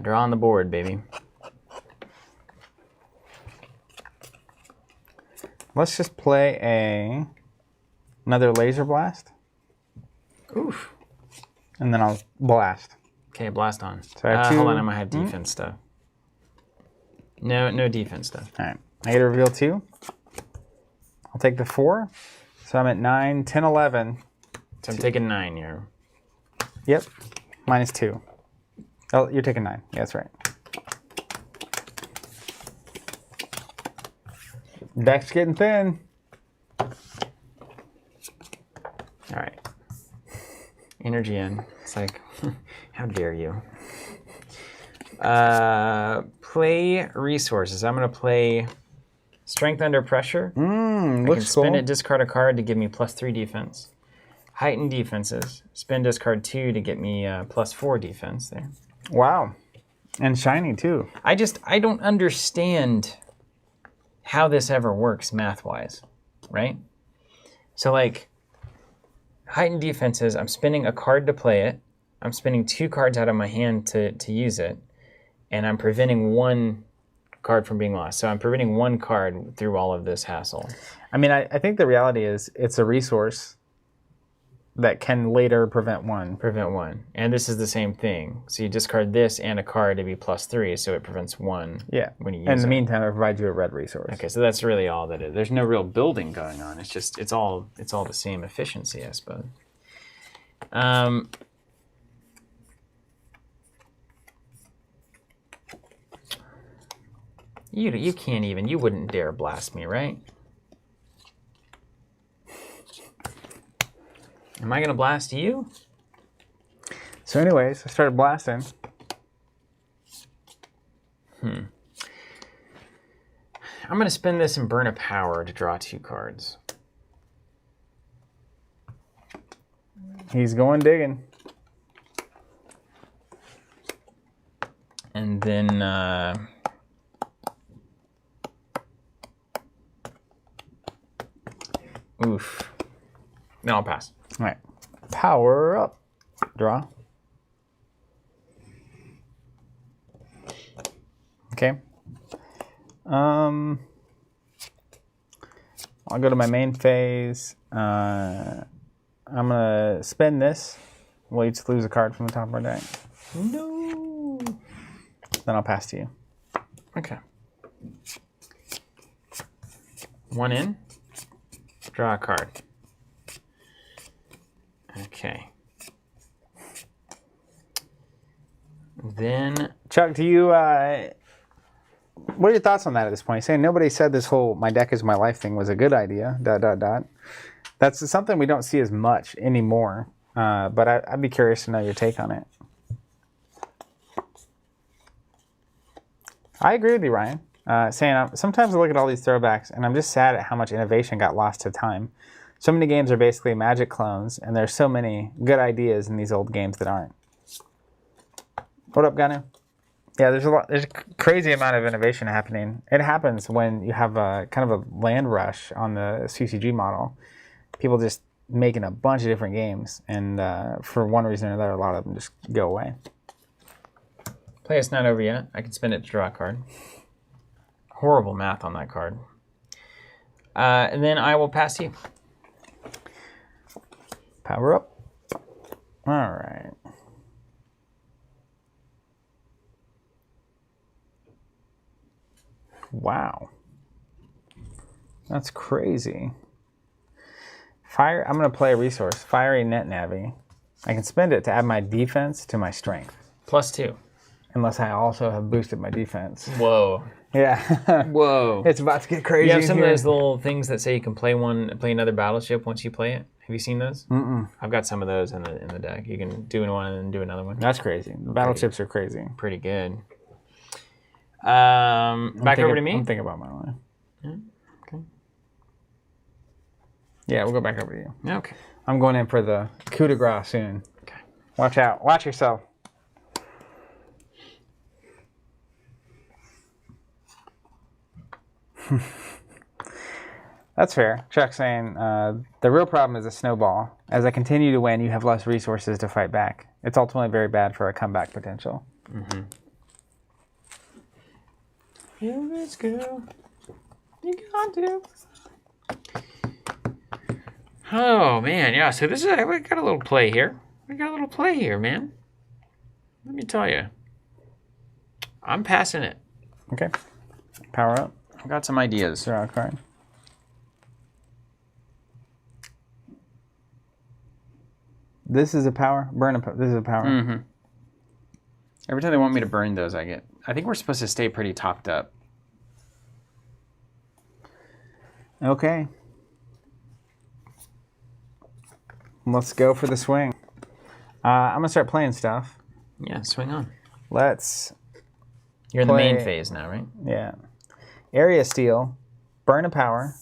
draw on the board, baby. let's just play another laser blast, Oof. and then I'll blast. Okay, blast on. So I have 2. Hold on, I might have defense stuff. No defense stuff. All right. I get to reveal 2. I'll take the 4. So I'm at 9, 10, 11. So I'm taking 9 here. Yep. -2. Oh, you're taking 9. Yeah, that's right. Deck's getting thin. All right. Energy in. It's like, how dare you? Play resources. I'm going to play Strength Under Pressure. I can Looks spin cool. it, discard a card to give me +3 defense. Heightened defenses. Spin, discard 2 to get me +4 defense there. Wow. And shiny, too. I don't understand how this ever works math-wise, right? So, like, heightened defenses, I'm spinning a card to play it. I'm spinning 2 cards out of my hand to use it. And I'm preventing 1 card from being lost. So I'm preventing 1 card through all of this hassle. I mean, I think the reality is it's a resource that can later prevent 1. Prevent 1. And this is the same thing. So you discard this and a card to be +3, so it prevents 1 when you use it. In the meantime, it provides you a red resource. Okay, so that's really all that is. There's no real building going on. It's just, it's all the same efficiency, I suppose. You can't even, you wouldn't dare blast me, right? Am I gonna blast you? So anyways, I started blasting. I'm gonna spin this and burn a power to draw 2 cards. He's going digging. And then oof. No, I'll pass. All right. Power up. Draw. Okay. I'll go to my main phase. I'm gonna spin this. We'll each lose a card from the top of our deck. No. Then I'll pass to you. Okay. 1 in. Draw a card. Okay. Then Chuck, do you? What are your thoughts on that at this point? You're saying nobody said this whole "my deck is my life" thing was a good idea. ... That's something we don't see as much anymore. But I'd be curious to know your take on it. I agree with you, Ryan. Sometimes I look at all these throwbacks and I'm just sad at how much innovation got lost to time. So many games are basically Magic clones, and there's so many good ideas in these old games that aren't. What up, Ganu? Yeah, there's a crazy amount of innovation happening. It happens when you have a kind of a land rush on the CCG model. People just making a bunch of different games, and for one reason or another, a lot of them just go away. play it's not over yet. I can spin it to draw a card. Horrible math on that card. And then I will pass you. Power up. All right. Wow. That's crazy. I'm going to play a resource, Fiery Net Navy. I can spend it to add my defense to my strength. +2. Unless I also have boosted my defense. Whoa. Yeah. Whoa. It's about to get crazy. You have some here. of those little things that say you can play another battleship once you play it. Have you seen those? Mm-mm. I've got some of those in the deck. You can do one and then do another one. That's crazy. The battleships are crazy. Pretty good. Back over to me. I'm thinking about my line. Yeah. Okay. Yeah, we'll go back over to you. Okay. I'm going in for the coup de grace soon. Okay. Watch out. Watch yourself. That's fair. Chuck's saying the real problem is a snowball. As I continue to win, you have less resources to fight back. It's ultimately very bad for a comeback potential. Mm-hmm. Yeah, let's go. You got to. Oh man, yeah. So this is we got a little play here. We got a little play here, man. Let me tell you. I'm passing it. Okay. Power up. I've got some ideas. Draw a card. This is a power. This is a power. Mm-hmm. Every time they want me to burn those, I think we're supposed to stay pretty topped up. Okay. Let's go for the swing. I'm going to start playing stuff. Yeah, swing on. Let's You're in the main phase now, right? Yeah. Area Steal, burn a power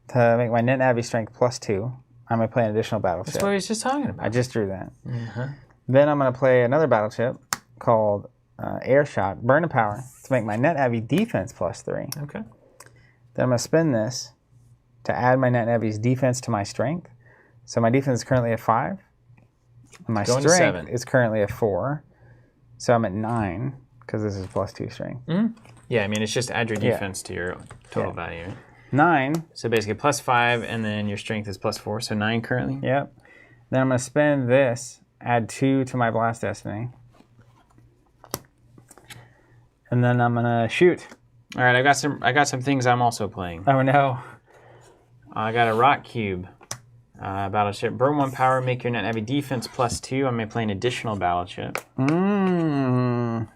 to make my net Navi strength +2. I'm going to play an additional battleship. That's what I was just talking about. I just drew that. Uh-huh. Then I'm going to play another battleship called Air Shot, burn a power to make my net Navi defense +3. Okay. Then I'm going to spin this to add my net Navi's defense to my strength. So my defense is currently at 5. And my Going to strength 7. is currently at 4. So I'm at 9 because this is +2 strength. Mm-hmm. Yeah, I mean, it's just add your defense to your total value. Right? 9. So basically +5, and then your strength is +4, so 9 currently. Yep. Then I'm going to spend this, add 2 to my Blast Destiny. And then I'm going to shoot. All right, I got some things I'm also playing. Oh, no. I got a Rock Cube. Battleship. Burn 1 power, make your net Navi defense +2. I'm going to play an additional battleship. Mmm.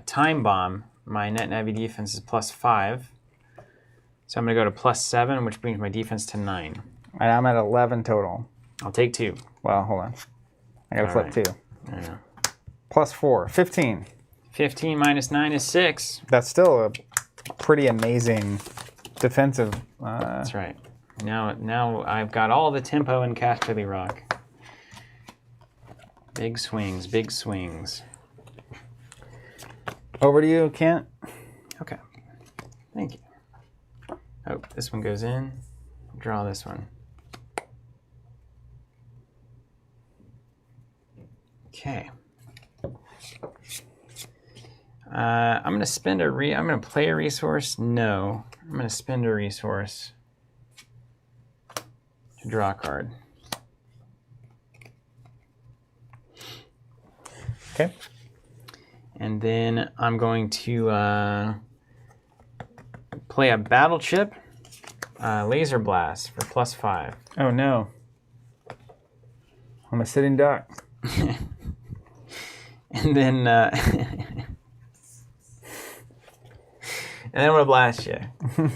Time Bomb. My net Navi defense is +5. So I'm going to go to +7, which brings my defense to 9. And I'm at 11 total. I'll take 2. Well, hold on. I got to flip 2. I know. +4. 15. 15 minus 9 is 6. That's still a pretty amazing defensive. That's right. Now I've got all the tempo in Casterly Rock. Big swings, big swings. Over to you, Kent. Okay. Thank you. Oh, this one goes in. Draw this one. Okay. I'm gonna spend I'm gonna play a resource. No, I'm gonna spend a resource to draw a card. Okay. And then I'm going to play a battleship, laser blast for +5. Oh no. I'm a sitting duck. And then and then I'm gonna blast you.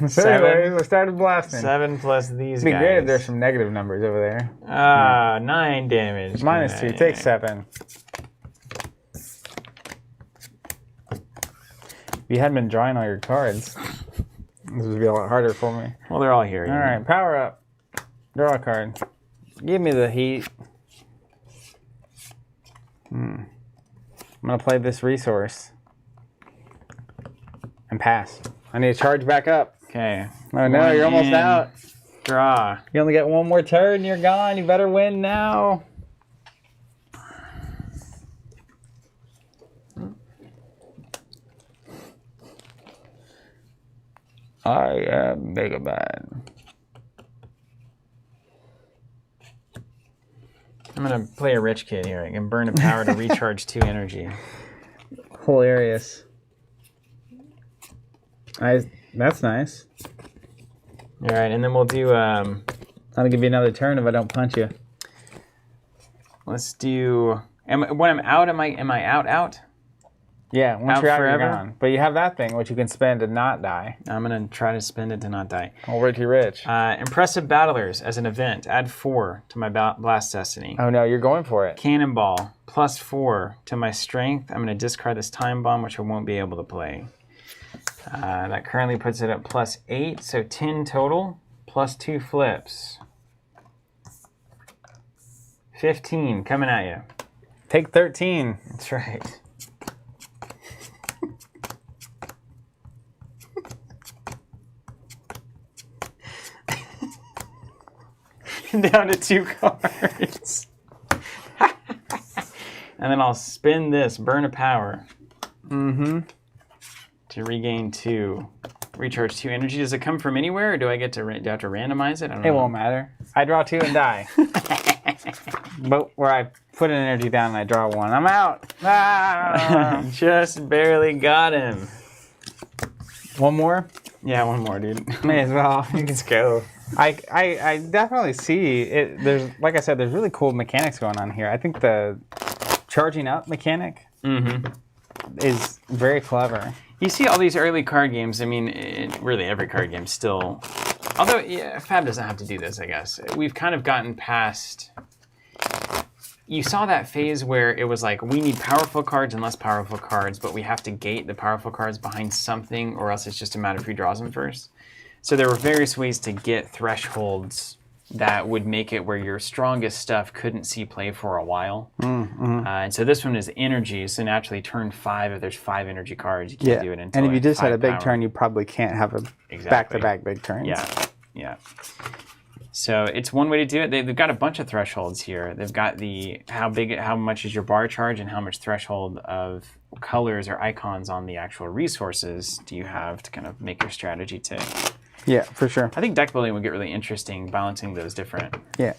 So anyways, we started blasting. 7 plus these It'd be guys. great if there's some negative numbers over there. 9 damage. -2. Take 7. If you hadn't been drawing all your cards, this would be a lot harder for me. Well, they're all here. All right, power up. Draw a card. Give me the heat. I'm going to play this resource. And pass. I need to charge back up. Okay. Oh no, you're almost out. Draw. You only get one more turn, you're gone. You better win now. I am Megaman. I'm gonna play a rich kid here. I can burn a power to recharge 2 energy. Hilarious. That's nice. All right, and then we'll do. I'll give you another turn if I don't punch you. Let's do. When I'm out, am I out? Yeah, once Out you're out, forever? you're gone. But you have that thing which you can spend to not die. I'm gonna try to spend it to not die. Oh, Richie Rich. Impressive Battlers as an event. Add 4 to my Blast Destiny. Oh no, you're going for it. Cannonball +4 to my strength. I'm gonna discard this Time Bomb, which I won't be able to play. That currently puts it at +8, so 10 total. +2 flips. 15 coming at you. Take 13. That's right. Down to 2 cards. And then I'll spin this, burn a power. To regain 2. Recharge 2 energy. Does it come from anywhere, or do I have to randomize it? I don't know. It won't matter. I draw 2 and die. But where I put an energy down and I draw 1, I'm out. Ah! Just barely got him. One more? Yeah, one more, dude. May as well. Let's go. I definitely see it. There's, like I said, there's really cool mechanics going on here. I think the charging up mechanic is very clever. You see all these early card games. I mean, really every card game still. Although Fab doesn't have to do this, I guess. We've kind of gotten past you saw that phase where it was like, we need powerful cards and less powerful cards, but we have to gate the powerful cards behind something, or else it's just a matter of who draws them first. So there were various ways to get thresholds that would make it where your strongest stuff couldn't see play for a while. And so this one is energy, so naturally turn 5, if there's 5 energy cards, you can't do it until and if you just had a big power. turn, you probably can't have a back-to-back big turns. Yeah. So it's one way to do it. They've got a bunch of thresholds here. They've got the how much is your bar charge and how much threshold of colors or icons on the actual resources do you have to kind of make your strategy tick. Yeah, for sure. I think deck building would get really interesting, balancing those different. Yeah.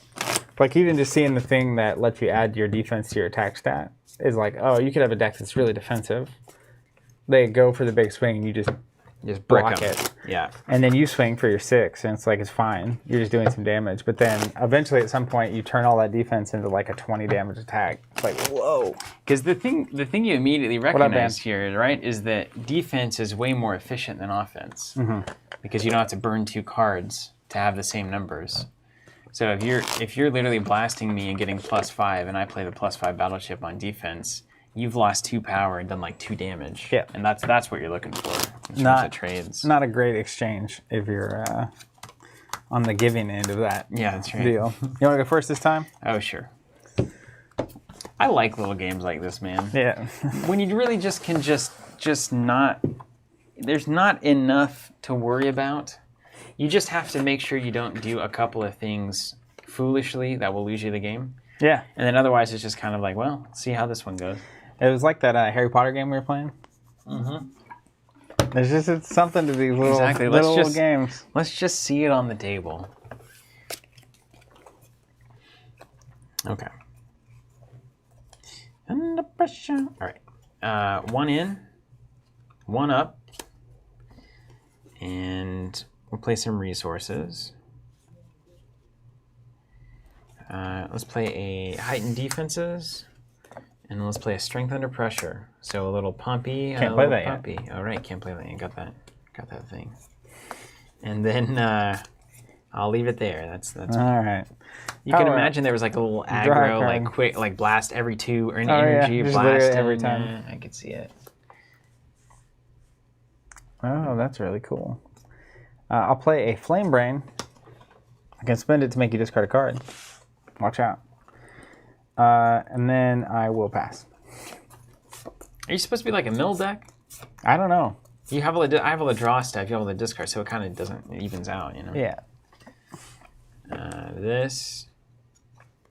Like even just seeing the thing that lets you add your defense to your attack stat is like, oh, you could have a deck that's really defensive. They go for the big swing and you just block it. Yeah. And then you swing for your 6 and it's like, it's fine. You're just doing some damage. But then eventually at some point you turn all that defense into like a 20 damage attack. It's like, whoa. Because the thing you immediately recognize here, right, is that defense is way more efficient than offense. Because you don't have to burn 2 cards to have the same numbers. So if you're literally blasting me and getting +5 and I play the +5 battleship on defense, you've lost 2 power and done like 2 damage. Yeah. And that's what you're looking for in terms of trades. Not a great exchange if you're on the giving end of that that's right. deal. You want to go first this time? Oh, sure. I like little games like this, man. Yeah. When you really just can just not... There's not enough to worry about. You just have to make sure you don't do a couple of things foolishly that will lose you the game. Yeah. And then otherwise it's just kind of like, well, see how this one goes. It was like that Harry Potter game we were playing. There's just it's something to these little games. Let's just see it on the table. Okay. Under pressure. All right. 1 in, 1 up. And we'll play some resources. Let's play a heightened defenses, and let's play a strength under pressure. So a little pumpy. Can't play that yet. All right, can't play that. Got that thing. And then I'll leave it there. That's all right. You can imagine there was like a little aggro, like quick, like blast every 2 or an energy just blast every time. I could see it. Oh, that's really cool. I'll play a Flame Brain. I can spend it to make you discard a card. Watch out. And then I will pass. Are you supposed to be like a mill deck? I don't know. I have all the draw stuff. You have all the discard, so it kind of it evens out, you know? Yeah. This.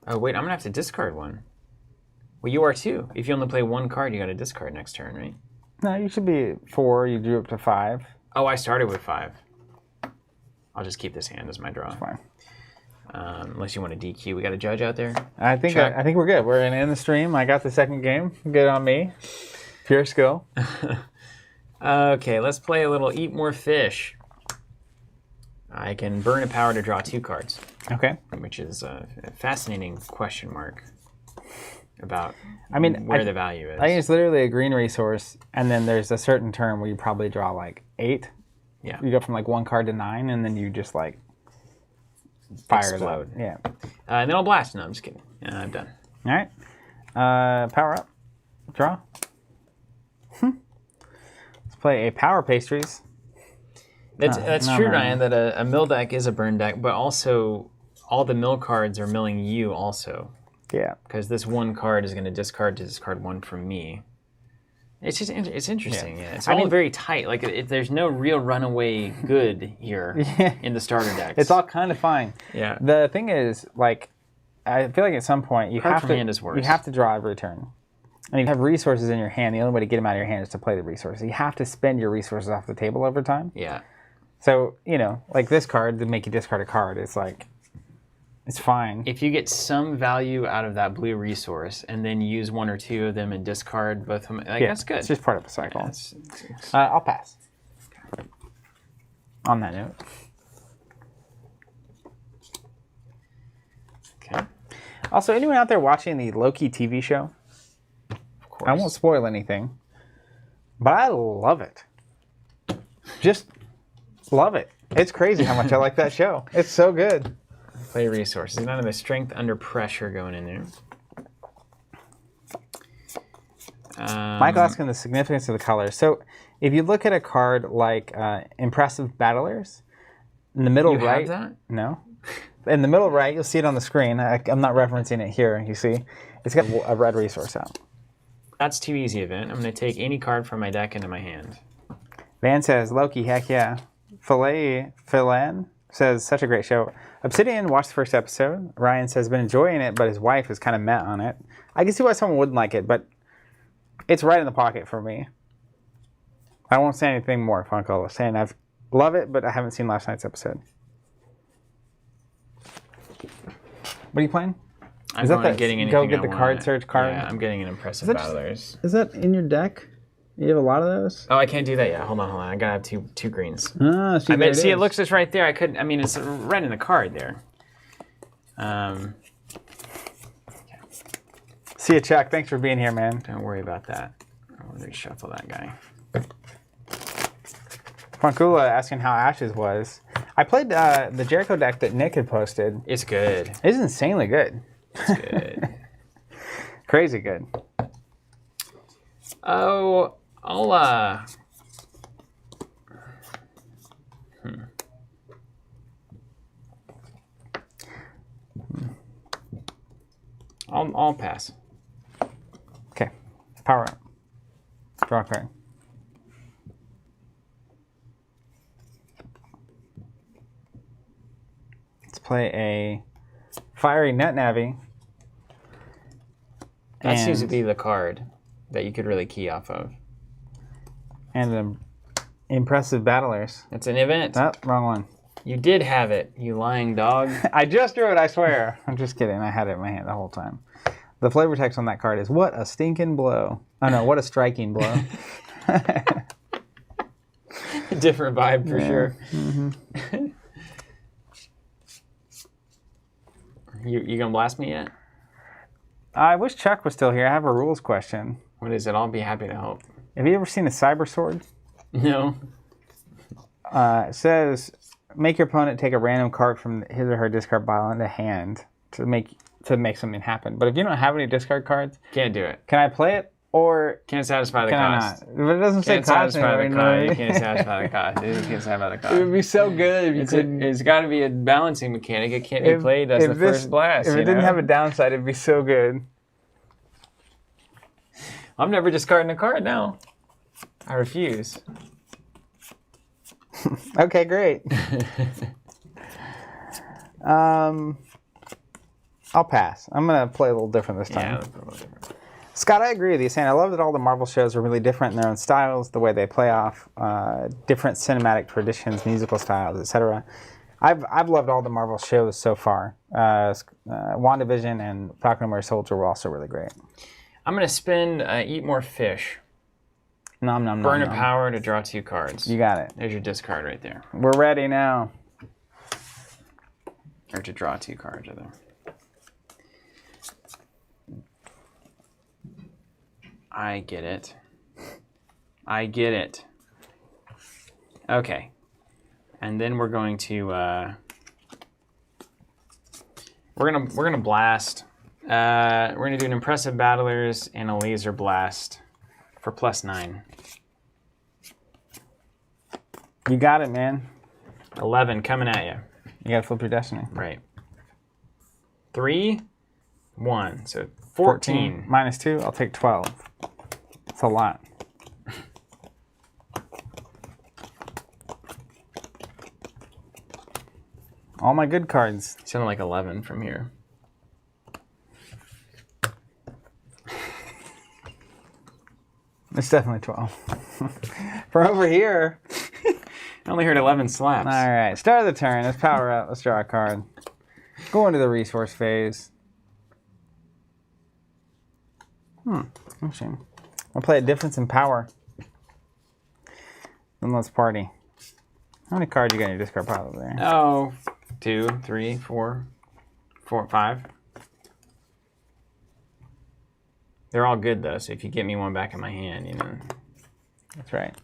Oh, wait, I'm going to have to discard one. Well, you are too. If you only play 1 card, you got to discard next turn, right? No, you should be 4. You drew up to 5. Oh, I started with 5. I'll just keep this hand as my draw. That's fine. Unless you want to DQ. We got a judge out there? I think we're good. We're in the stream. I got the second game. Good on me. Pure skill. Okay, let's play a little Eat More Fish. I can burn a power to draw 2 cards. Okay. Which is a fascinating question mark about where the value is. I think it's literally a green resource, and then there's a certain turn where you probably draw like 8. Yeah. You go from like 1 card to 9, and then you just like fire explode. It up. Yeah. And then I'll blast. No, I'm just kidding. I'm done. All right. Power up. Draw. Let's play a Power Pastries. That's true, Ryan, that a mill deck is a burn deck, but also all the mill cards are milling you also. Yeah. Because this 1 card is going to discard 1 from me. It's just it's interesting. Yeah. It's all very tight. Like there's no real runaway good here in the starter decks. It's all kind of fine. Yeah. The thing is, like, I feel like at some point you have to draw every turn. And you have resources in your hand. The only way to get them out of your hand is to play the resources. You have to spend your resources off the table over time. Yeah. So, like this card to make you discard a card, it's like, it's fine. If you get some value out of that blue resource and then use 1 or 2 of them and discard both of them, that's good. It's just part of a cycle. I'll pass. On that note. Okay. Also, anyone out there watching the Loki TV show? Of course. I won't spoil anything, but I love it. Just love it. It's crazy how much I like that show. It's so good. Play resources. None of the strength under pressure going in there. Michael asking the significance of the colors. So if you look at a card like Impressive Battlers, in the middle right... have that? No. In the middle right, you'll see it on the screen. I'm not referencing it here, you see. It's got a red resource out. That's too easy event. I'm going to take any card from my deck into my hand. Van says, Loki, heck yeah. Philan says, such a great show. Obsidian watched the first episode. Ryan says, been enjoying it, but his wife is kind of met on it. I can see why someone wouldn't like it, but it's right in the pocket for me. I won't say anything more, Funko. Saying I love it, but I haven't seen last night's episode. What are you playing? I'm not getting anything. Go get the card search card? Yeah, I'm getting an Impressive Battlers. Is that in your deck? You have a lot of those? Oh, I can't do that yet. Hold on. I gotta have two greens. Ah, see, it looks just right there. I mean, it's right in the card there. Okay. See you, Chuck. Thanks for being here, man. Don't worry about that. I'm gonna reshuffle that guy. Funkula asking how Ashes was. I played the Jericho deck that Nick had posted. It's good. It's insanely good. It's good. Crazy good. Oh, I'll pass. Okay. Power up. Draw a card. Let's play a Fiery Net Navi. That seems to be the card that you could really key off of. And an Impressive Battlers. It's an event. Oh, wrong one. You did have it, you lying dog. I just drew it, I swear. I'm just kidding. I had it in my hand the whole time. The flavor text on that card is, what a stinking blow. Oh, no, what a striking blow. Different vibe for sure. Mm-hmm. You gonna blast me yet? I wish Chuck was still here. I have a rules question. What is it? I'll be happy to help. Have you ever seen a cyber sword? No. It says, make your opponent take a random card from his or her discard pile into hand to make something happen. But if you don't have any discard cards, Can't do it. can I play it or Can't satisfy the can cost. I not? But it doesn't say Can't cost satisfy anywhere, the cost. no. You can't satisfy the cost. You can't satisfy the cost. It would be so good if you could. It's got to be a balancing mechanic. It can't be played as the first blast. If it didn't have a downside, it'd be so good. I'm never discarding a card now. I refuse. Okay, great. I'll pass. I'm going to play a little different this time. Yeah. Scott, I agree with you, saying I love that all the Marvel shows are really different in their own styles, the way they play off, different cinematic traditions, musical styles, etc. I've loved all the Marvel shows so far. WandaVision and Falcon and Winter Soldier were also really great. I'm going to spend Eat More Fish. Nom, nom, Burn nom, a nom. power to draw 2 cards. You got it. There's your discard right there. We're ready now. Or to draw 2 cards, rather. I get it. I get it. Okay. And then we're going to we're gonna blast. We're gonna do an Impressive Battlers and a Laser Blast for +9. You got it, man. 11 coming at you. You got to flip your destiny. Right. 3, 1. So 14. Minus 2, I'll take 12. That's a lot. All my good cards. Sounded like 11 from here. It's definitely 12. From over here. I only heard 11 slaps. All right, start of the turn. Let's power up. Let's draw a card. Go into the resource phase. Interesting. I'll play a difference in power. Then let's party. How many cards you got in your discard pile over there? Oh, 2, 3, 4, 5. They're all good though, so if you get me one back in my hand, you know. That's right.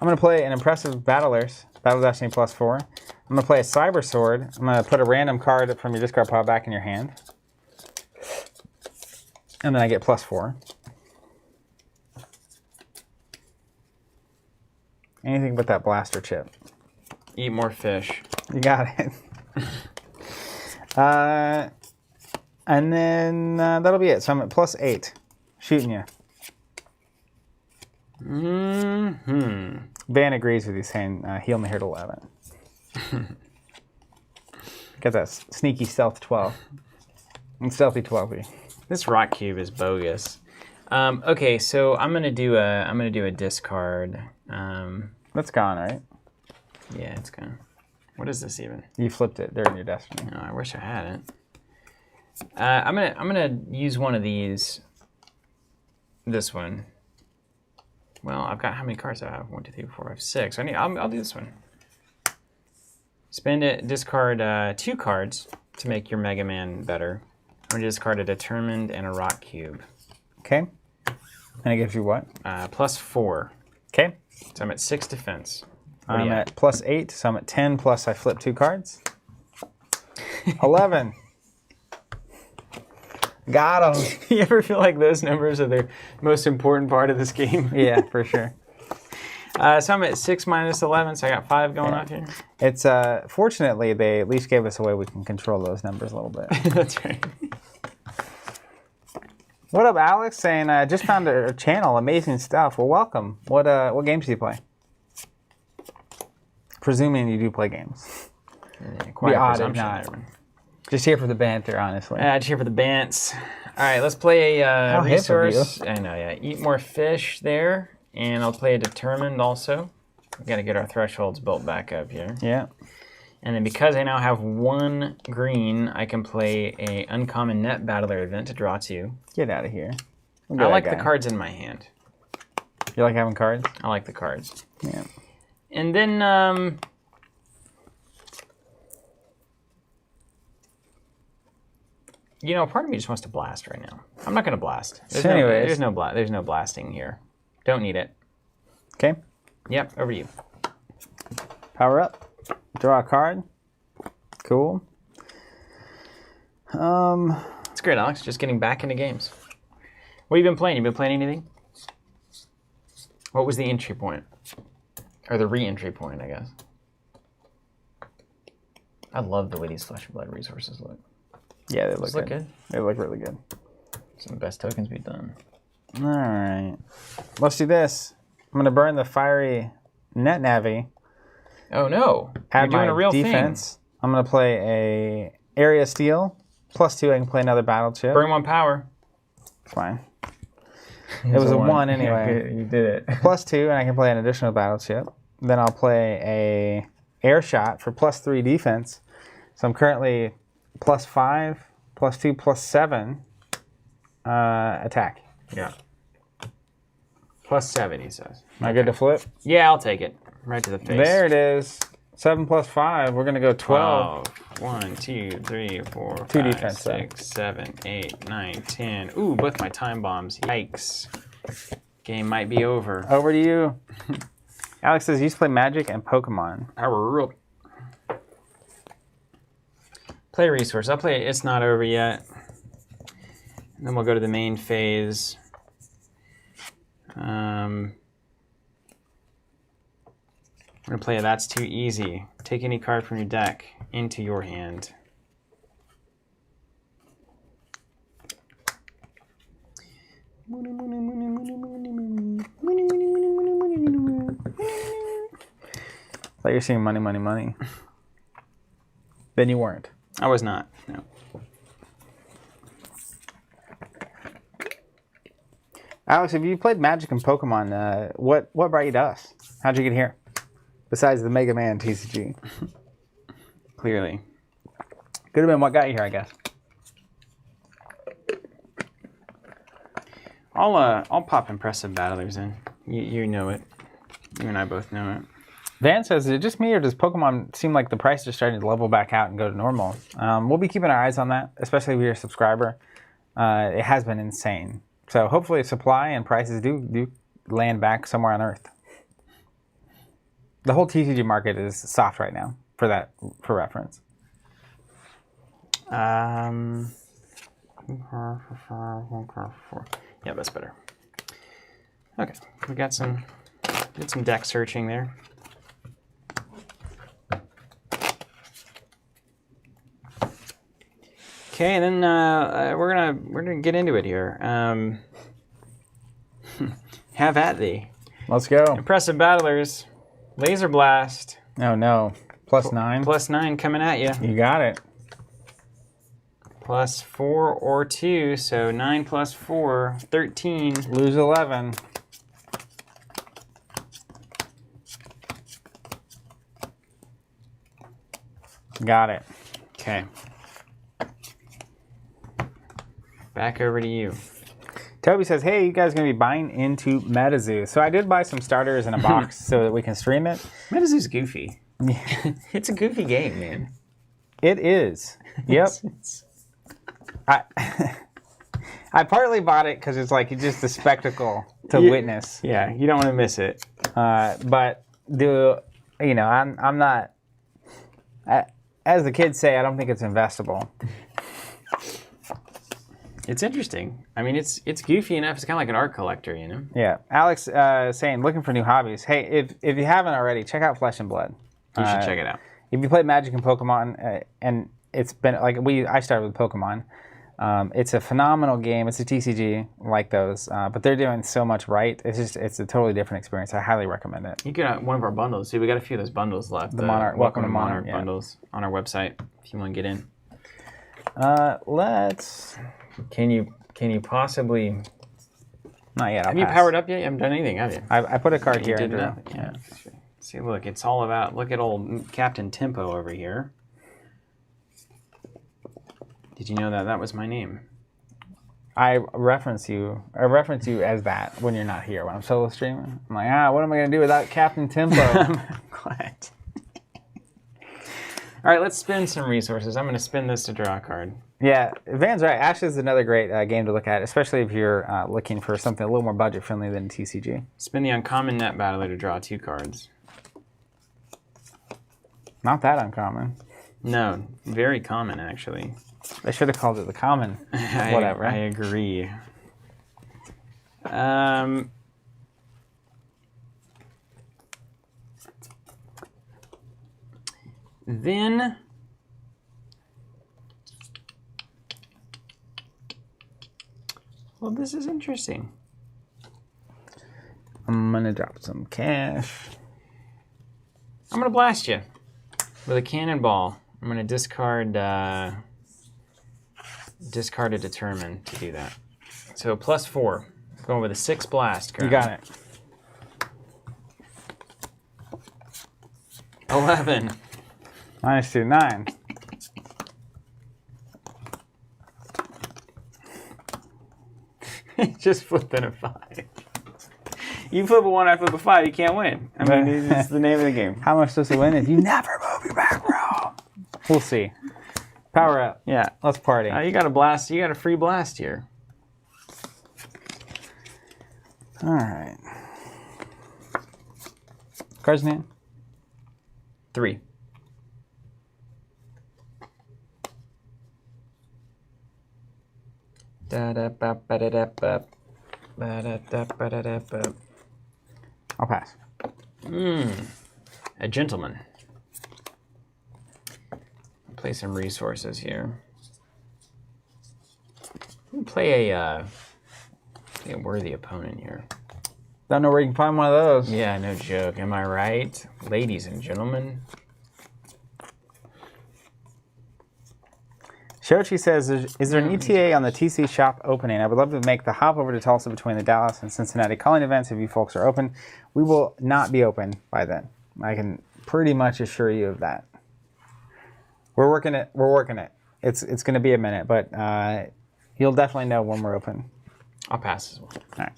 I'm going to play an Impressive Battlers, Battle Destiny +4. I'm going to play a Cyber Sword. I'm going to put a random card from your discard pile back in your hand. And then I get +4. Anything but that blaster chip. Eat more fish. You got it. And then that'll be it. So I'm at +8. Shooting you. Van agrees with you, saying heal me here to 11. Got that sneaky stealth 12. And stealthy 12. This rock cube is bogus. Okay, so I'm gonna do a discard. That's gone, right? Yeah, it's gone. What is this even? You flipped it during your destiny. No, I wish I hadn't. I'm gonna use one of these. This one. Well, I've got how many cards do I have? 1, 2, 3, 4, 5, 6. I'll do this one. Spend it. Discard 2 cards to make your Mega Man better. I'm gonna discard a Determined and a Rock Cube. Okay. And it gives you what? +4. Okay. So I'm at 6 defense. I'm at +8, so I'm at 10, plus I flip 2 cards. 11. Got him. You ever feel like those numbers are the most important part of this game? Yeah, for sure. So I'm at 6 minus 11, so I got 5 going off here. It's fortunately they at least gave us a way we can control those numbers a little bit. That's right. What up, Alex? Saying just found a channel, amazing stuff. Well, welcome. What games do you play? Presuming you do play games. Quite odd if presumption not. there. Just here for the banter, honestly. Just here for the bants. All right, let's play a How hip of resource. I know, yeah. Eat more fish there, and I'll play a Determined also. We got to get our thresholds built back up here. Yeah. And then because I now have 1 green, I can play a uncommon net battler event to draw 2. Get out of here. I like the cards in my hand. You like having cards? I like the cards. Yeah. And then you know, part of me just wants to blast right now. I'm not going to blast. There's no blasting here. Don't need it. Okay. Yep, over to you. Power up. Draw a card. Cool. It's great, Alex. Just getting back into games. What have you been playing? You been playing anything? What was the entry point? Or the re-entry point, I guess. I love the way these Flesh and Blood resources look. Yeah, they look Those look good. They look really good. Some of the best tokens we've done. All right. Let's do this. I'm going to burn the fiery net navi. Oh no! Add You're doing my a real defense. thing. I'm going to play a area steal. +2, I can play another battle chip. Burn 1 power. Fine. It was a 1 anyway. Yeah, you did it. +2, and I can play an additional battle chip. Then I'll play a air shot for +3 defense. So I'm currently +5, +2, +7 attack. Yeah. +7, he says. Am I good to flip? Yeah, I'll take it. Right to the face. There it is. 7 + 5. We're going to go 12. 1, 2, 3, 4, 2 5, defense, 6, 7, 8, 9, 10. Ooh, both my time bombs. Yikes. Game might be over. Over to you. Alex says you used to play Magic and Pokemon. Play resource. I'll play it. It's not over yet. And then we'll go to the main phase. I'm going to play a That's Too Easy. Take any card from your deck into your hand. Thought you were seeing money, money, money. Then you weren't. I was not. No. Alex, have you played Magic and Pokemon? What brought you to us? How'd you get here? Besides the Megaman TCG. Clearly. Could have been what got you here, I guess. I'll pop Impressive Battlers in. You know it. You and I both know it. Van says, is it just me or does Pokemon seem like the price is starting to level back out and go to normal? We'll be keeping our eyes on that, especially if you're a subscriber. It has been insane. So hopefully supply and prices do land back somewhere on Earth. The whole TCG market is soft right now, for reference. Yeah, that's better. Okay, we got some Did some deck searching there. Okay, and then we're gonna get into it here. Have at thee. Let's go. Impressive Battlers, Laser Blast. Oh no, +9. +9 coming at you. You got it. +4 or 2, so 9 + 4, 13. Lose 11. Got it. Okay. Back over to you. Toby says, hey, you guys going to be buying into MetaZoo. So I did buy some starters in a box so that we can stream it. MetaZoo's goofy. It's a goofy game, man. It is. Yep. I I partly bought it because it's like just a spectacle to witness. Yeah, you don't want to miss it. But I'm not. As the kids say, I don't think it's investable. It's interesting. I mean, it's goofy enough. It's kind of like an art collector, you know. Yeah. Alex saying, looking for new hobbies. Hey, if you haven't already, check out Flesh and Blood. You should check it out. If you play Magic and Pokemon, and it's been like I started with Pokemon. It's a phenomenal game. It's a TCG like those, but they're doing so much right. It's a totally different experience. I highly recommend it. You get one of our bundles. See, we got a few of those bundles left. The Monarch, Welcome to Monarch bundles on our website if you want to get in. Let's. Can you possibly? Not yet. Have you powered up yet? You haven't done anything, have you? I put a card here. You did nothing. Yeah. See, look, it's all about. Look at old Captain Tempo over here. Did you know that was my name? I reference you as that when you're not here. When I'm solo streaming, I'm like, what am I gonna do without Captain Tempo? I'm glad. All right, let's spin some resources. I'm going to spin this to draw a card. Yeah, Van's right. Ash is another great game to look at, especially if you're looking for something a little more budget friendly than TCG. Spin the Uncommon Net Battler to draw 2 cards. Not that uncommon. No, very common actually. They should have called it the common. Whatever. I agree. Then well, this is interesting. I'm gonna drop some cash. I'm gonna blast you with a cannonball. I'm gonna discard a determine to do that. So +4. Going with a 6 blast card. You got it. 11. -2, 9. Just flipping a 5. You flip a 1, I flip a 5, you can't win. I mean, it's the name of the game. How much does it win if you never move your back row? We'll see. Power up. Yeah. Let's party. You got a blast. You got a free blast here. All right. Cards in hand? 3. I'll pass. A gentleman. Play some resources here. Play a worthy opponent here. Don't know where you can find one of those. Yeah, no joke. Am I right? Ladies and gentlemen. Shochi says, is there an ETA on the TC shop opening? I would love to make the hop over to Tulsa between the Dallas and Cincinnati calling events if you folks are open. We will not be open by then. I can pretty much assure you of that. We're working it. It's going to be a minute, but you'll definitely know when we're open. I'll pass as well. All right.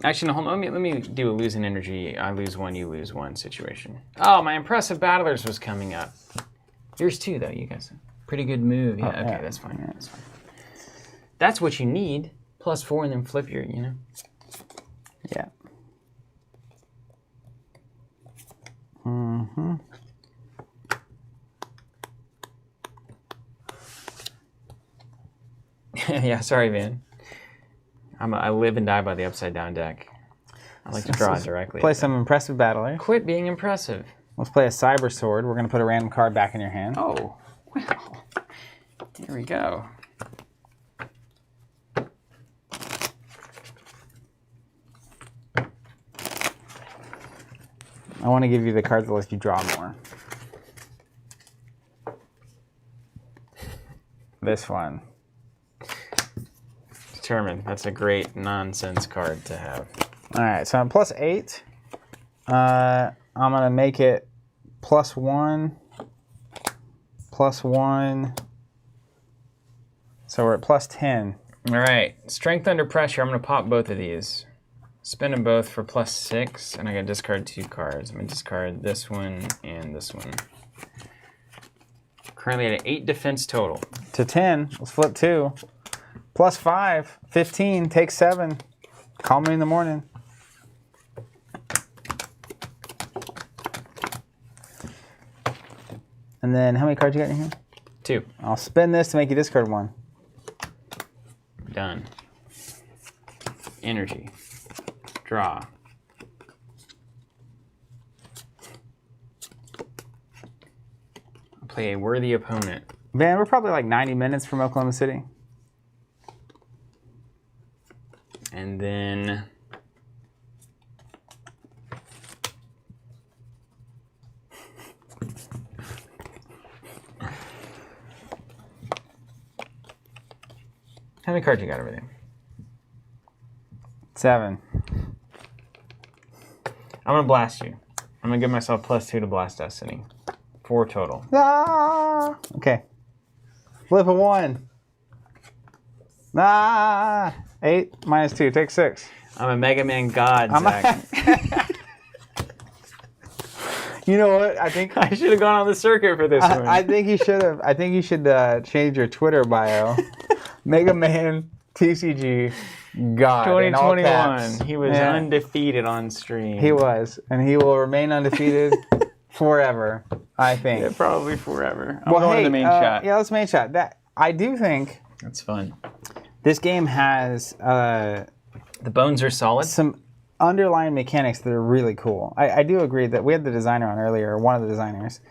Actually, no, hold on. Let me do a losing energy. I lose 1, you lose 1 situation. Oh, my Impressive Battlers was coming up. Yours too, though. You guys, pretty good move. Yeah, okay, that's fine. Yeah, that's fine. That's what you need. +4 and then flip your, you know. Yeah. Mm-hmm. Yeah, sorry, Van. I live and die by the upside down deck. I like to draw directly. Play some Impressive Battler. Quit being impressive. Let's play a Cyber Sword. We're going to put a random card back in your hand. Oh, well. Here we go. I want to give you the cards that let you draw more. This one. Determined. That's a great nonsense card to have. All right, so I'm +8. I'm going to make it +1, +1. So we're at +10. All right. Strength under pressure. I'm going to pop both of these. Spin them both for +6, and I got to discard 2 cards. I'm going to discard this one and this one. Currently at an 8 defense total. To 10. Let's flip 2. +5, 15. Take 7. Call me in the morning. And then how many cards you got in here? 2. I'll spin this to make you discard 1. Done. Energy. Draw. I'll play a worthy opponent. Man, we're probably like 90 minutes from Oklahoma City. And then how many cards you got over there? 7. I'm gonna blast you. I'm gonna give myself +2 to blast Destiny. 4 total. Ah! Okay. Flip a 1. Ah! 8 -2. Take 6. I'm a Mega Man god, Zach. You know what? I think I should have gone on the circuit for this one. I think you should have. I think you should change your Twitter bio. Megaman TCG God. In all 2021. caps. He was Yeah. undefeated on stream. He was, and he will remain undefeated forever. I think. Yeah, probably forever. I'm going to the main shot. Yeah, let's main shot. That I do think That's fun. this game has The bones are solid. some underlying mechanics that are really cool. I do agree that we had the designer on earlier, one of the designers.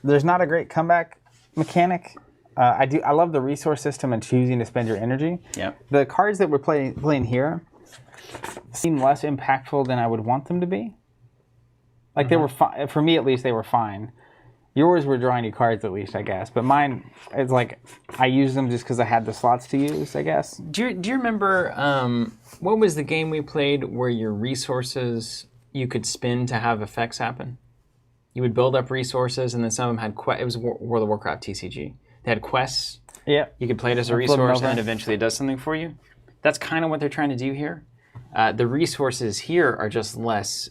There's not a great comeback mechanic. I love the resource system and choosing to spend your energy. Yep. The cards that we're playing here seem less impactful than I would want them to be. Like they were fine. For me, at least, they were fine. Yours were drawing you cards, at least, I guess. But mine, it's like I use them just because I had the slots to use, I guess. Do you remember what was the game we played where your resources you could spin to have effects happen? You would build up resources, and then some of them had it was World of Warcraft TCG. They had quests. Yeah. You could play it as a Flip 'em resource, over. and then eventually it does something for you. That's kind of what they're trying to do here. The resources here are just less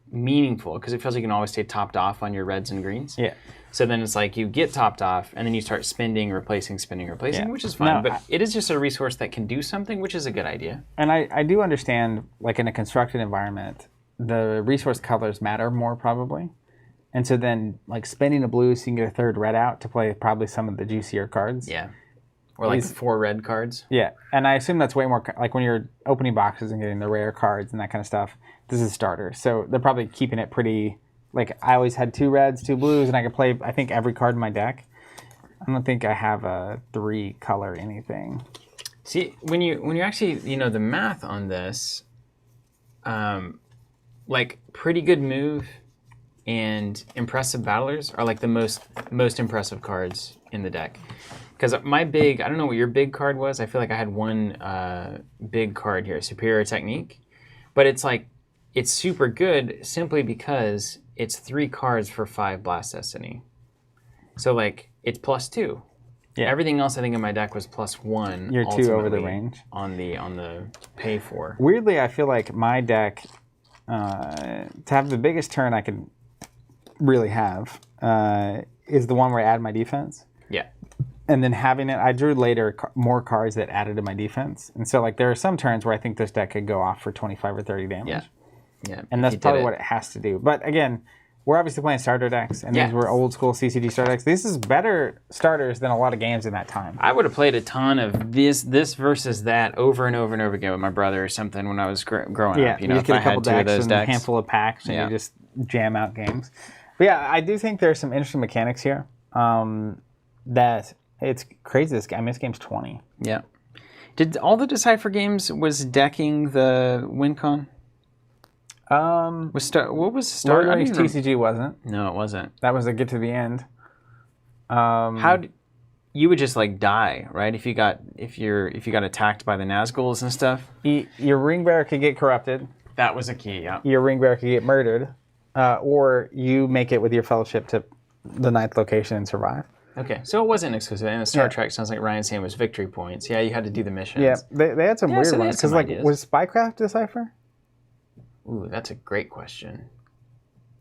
meaningful because it feels like you can always stay topped off on your reds and greens. Yeah. So then it's like you get topped off, and then you start spending, replacing, Yeah. which is fine. No, but it is just a resource that can do something, which is a good idea. And I do understand, like in a constructed environment, the resource colors matter more probably. And so then, like spending a blue so you can get a 3rd red out to play probably some of the juicier cards. Yeah. Or like 4 red cards. Yeah, and I assume that's way more, like when you're opening boxes and getting the rare cards and that kind of stuff, this is starter. So they're probably keeping it pretty, like I always had 2 reds, 2 blues, and I could play, I think, every card in my deck. I don't think I have a 3 color anything. See, when you actually, the math on this, like pretty good move and impressive battlers are like the most impressive cards in the deck. Because my big, I don't know what your big card was. I feel like I had one big card here, Superior Technique. But it's like, it's super good simply because it's 3 cards for 5 Blast Destiny. So like, it's +2. Yeah. Everything else I think in my deck was +1. You're 2 over the ultimately range. on the pay for. Weirdly, I feel like my deck, to have the biggest turn I could really have, is the one where I add my defense. Yeah. And then having it, I drew later more cards that added to my defense. And so like there are some turns where I think this deck could go off for 25 or 30 damage. Yeah. Yeah. And that's you did probably it. what it has to do. But again, we're obviously playing starter decks, and these were old school CCG starter decks. This is better starters than a lot of games in that time. I would have played a ton of this versus that over and over and over again with my brother or something when I was growing up. You know, just if get I a couple had two of decks those and a decks. handful of packs, and you just jam out games. But yeah, I do think there's some interesting mechanics here. That it's crazy. This game's 20. Yeah. Did all the Decipher games was decking the WinCon? What was Star? Lord of the Rings TCG wasn't. No, it wasn't. That was a get to the end. You would just like die, right? If you got attacked by the Nazguls and stuff. Your ring bearer could get corrupted. That was a key. Yeah. Your ring bearer could get murdered, or you make it with your fellowship to the 9th location and survive. Okay, so it wasn't exclusive. And the Star Trek sounds like Ryan saying was victory points. Yeah, you had to do the missions. Yeah, they had some weird ones. Because like, was Spycraft Decipher? Ooh, that's a great question.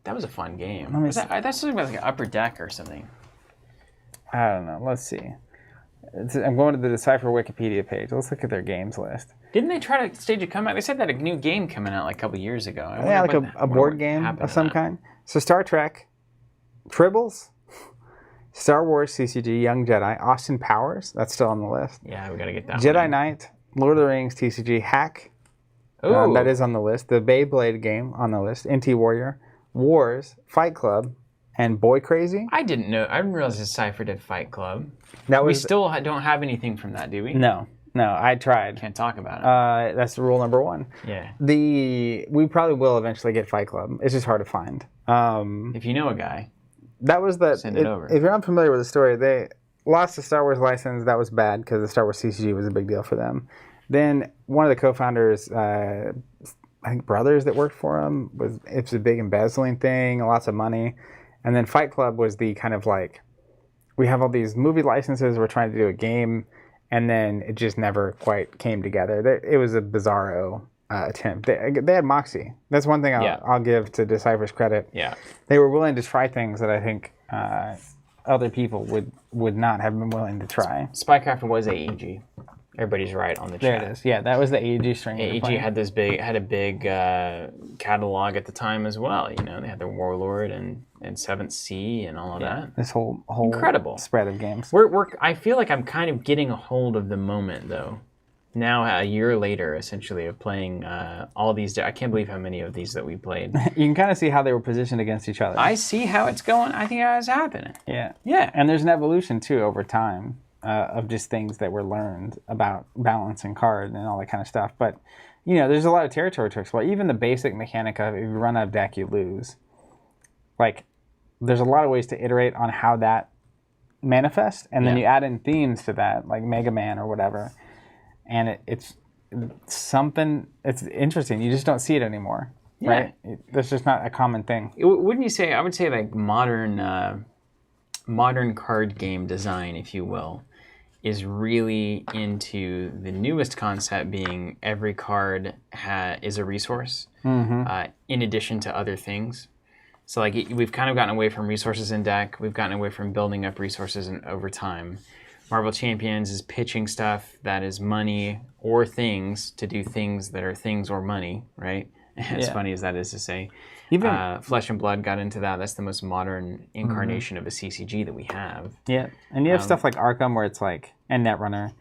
That was a fun game. That's something like an upper deck or something. I don't know. Let's see. I'm going to the Decipher Wikipedia page. Let's look at their games list. Didn't they try to stage a comeback? They said that a new game coming out like a couple years ago. Yeah, like a board game of some kind. So Star Trek, Tribbles, Star Wars CCG, Young Jedi, Austin Powers. That's still on the list. Yeah, we got to get that Jedi one. Knight, Lord of the Rings TCG, Hack. That is on the list. The Beyblade game on the list. NT Warrior, Wars, Fight Club, and Boy Crazy. I didn't know. I didn't realize Decipher did Fight Club. We still don't have anything from that, do we? No, I tried. Can't talk about it. That's rule number 1. Yeah. We probably will eventually get Fight Club. It's just hard to find. If you know a guy. That was the. Send it over. If you're not familiar with the story, they lost the Star Wars license. That was bad because the Star Wars CCG was a big deal for them. Then one of the co-founders, I think brothers that worked for him, it's a big embezzling thing, lots of money. And then Fight Club was the kind of like, we have all these movie licenses, we're trying to do a game, and then it just never quite came together. It was a bizarro attempt. They had moxie. That's one thing I'll give to Decipher's credit. Yeah. They were willing to try things that I think other people would not have been willing to try. Spycraft was AEG. Everybody's right on the chat. There it is. Yeah, that was the AEG string. AEG had a big catalog at the time as well. You know, they had the Warlord and Seventh Sea and all of that. This whole incredible spread of games. I feel like I'm kind of getting a hold of the moment though. Now a year later, essentially, of playing all these. I can't believe how many of these that we played. You can kind of see how they were positioned against each other. I see how it's going. I think how it's happening. Yeah. And there's an evolution too over time. Of just things that were learned about balance and card and all that kind of stuff. But, you know, there's a lot of territory to explore. Even the basic mechanic of if you run out of deck, you lose. Like, there's a lot of ways to iterate on how that manifests. And then you add in themes to that, like Megaman or whatever. And it's something, it's interesting. You just don't see it anymore. Yeah. Right? That's just not a common thing. Wouldn't you say, I would say like modern card game design, if you will, is really into the newest concept being every card is a resource in addition to other things. So like we've kind of gotten away from resources in deck. We've gotten away from building up resources over time. Marvel Champions is pitching stuff that is money or things to do things that are things or money, right? As funny as that is to say. Even Flesh and Blood got into that. That's the most modern incarnation of a CCG that we have. Yeah, and you have stuff like Arkham where it's like, and Netrunner,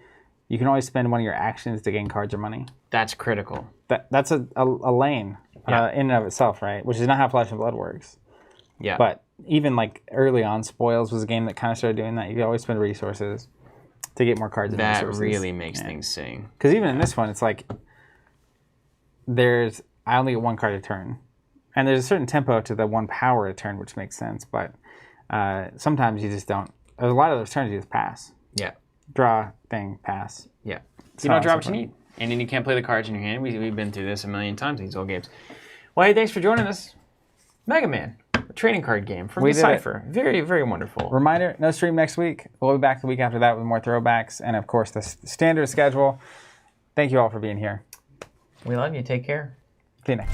you can always spend one of your actions to gain cards or money. That's critical. That's a lane in and of itself, right? Which is not how Flesh and Blood works. Yeah. But even like early on, Spoils was a game that kind of started doing that. You could always spend resources to get more cards and resources. That really makes things sing. Because even in this one, it's like, I only get one card a turn. And there's a certain tempo to the one power a turn, which makes sense. But sometimes you just don't. A lot of those turns you just pass. Yeah. Draw, thing, pass. Yeah. You don't draw what you need. And then you can't play the cards in your hand. We've been through this a million times, these old games. Well, hey, thanks for joining us. Megaman, a trading card game from Decipher. Very, very wonderful. Reminder, no stream next week. We'll be back the week after that with more throwbacks. And, of course, the standard schedule. Thank you all for being here. We love you. Take care. See you next.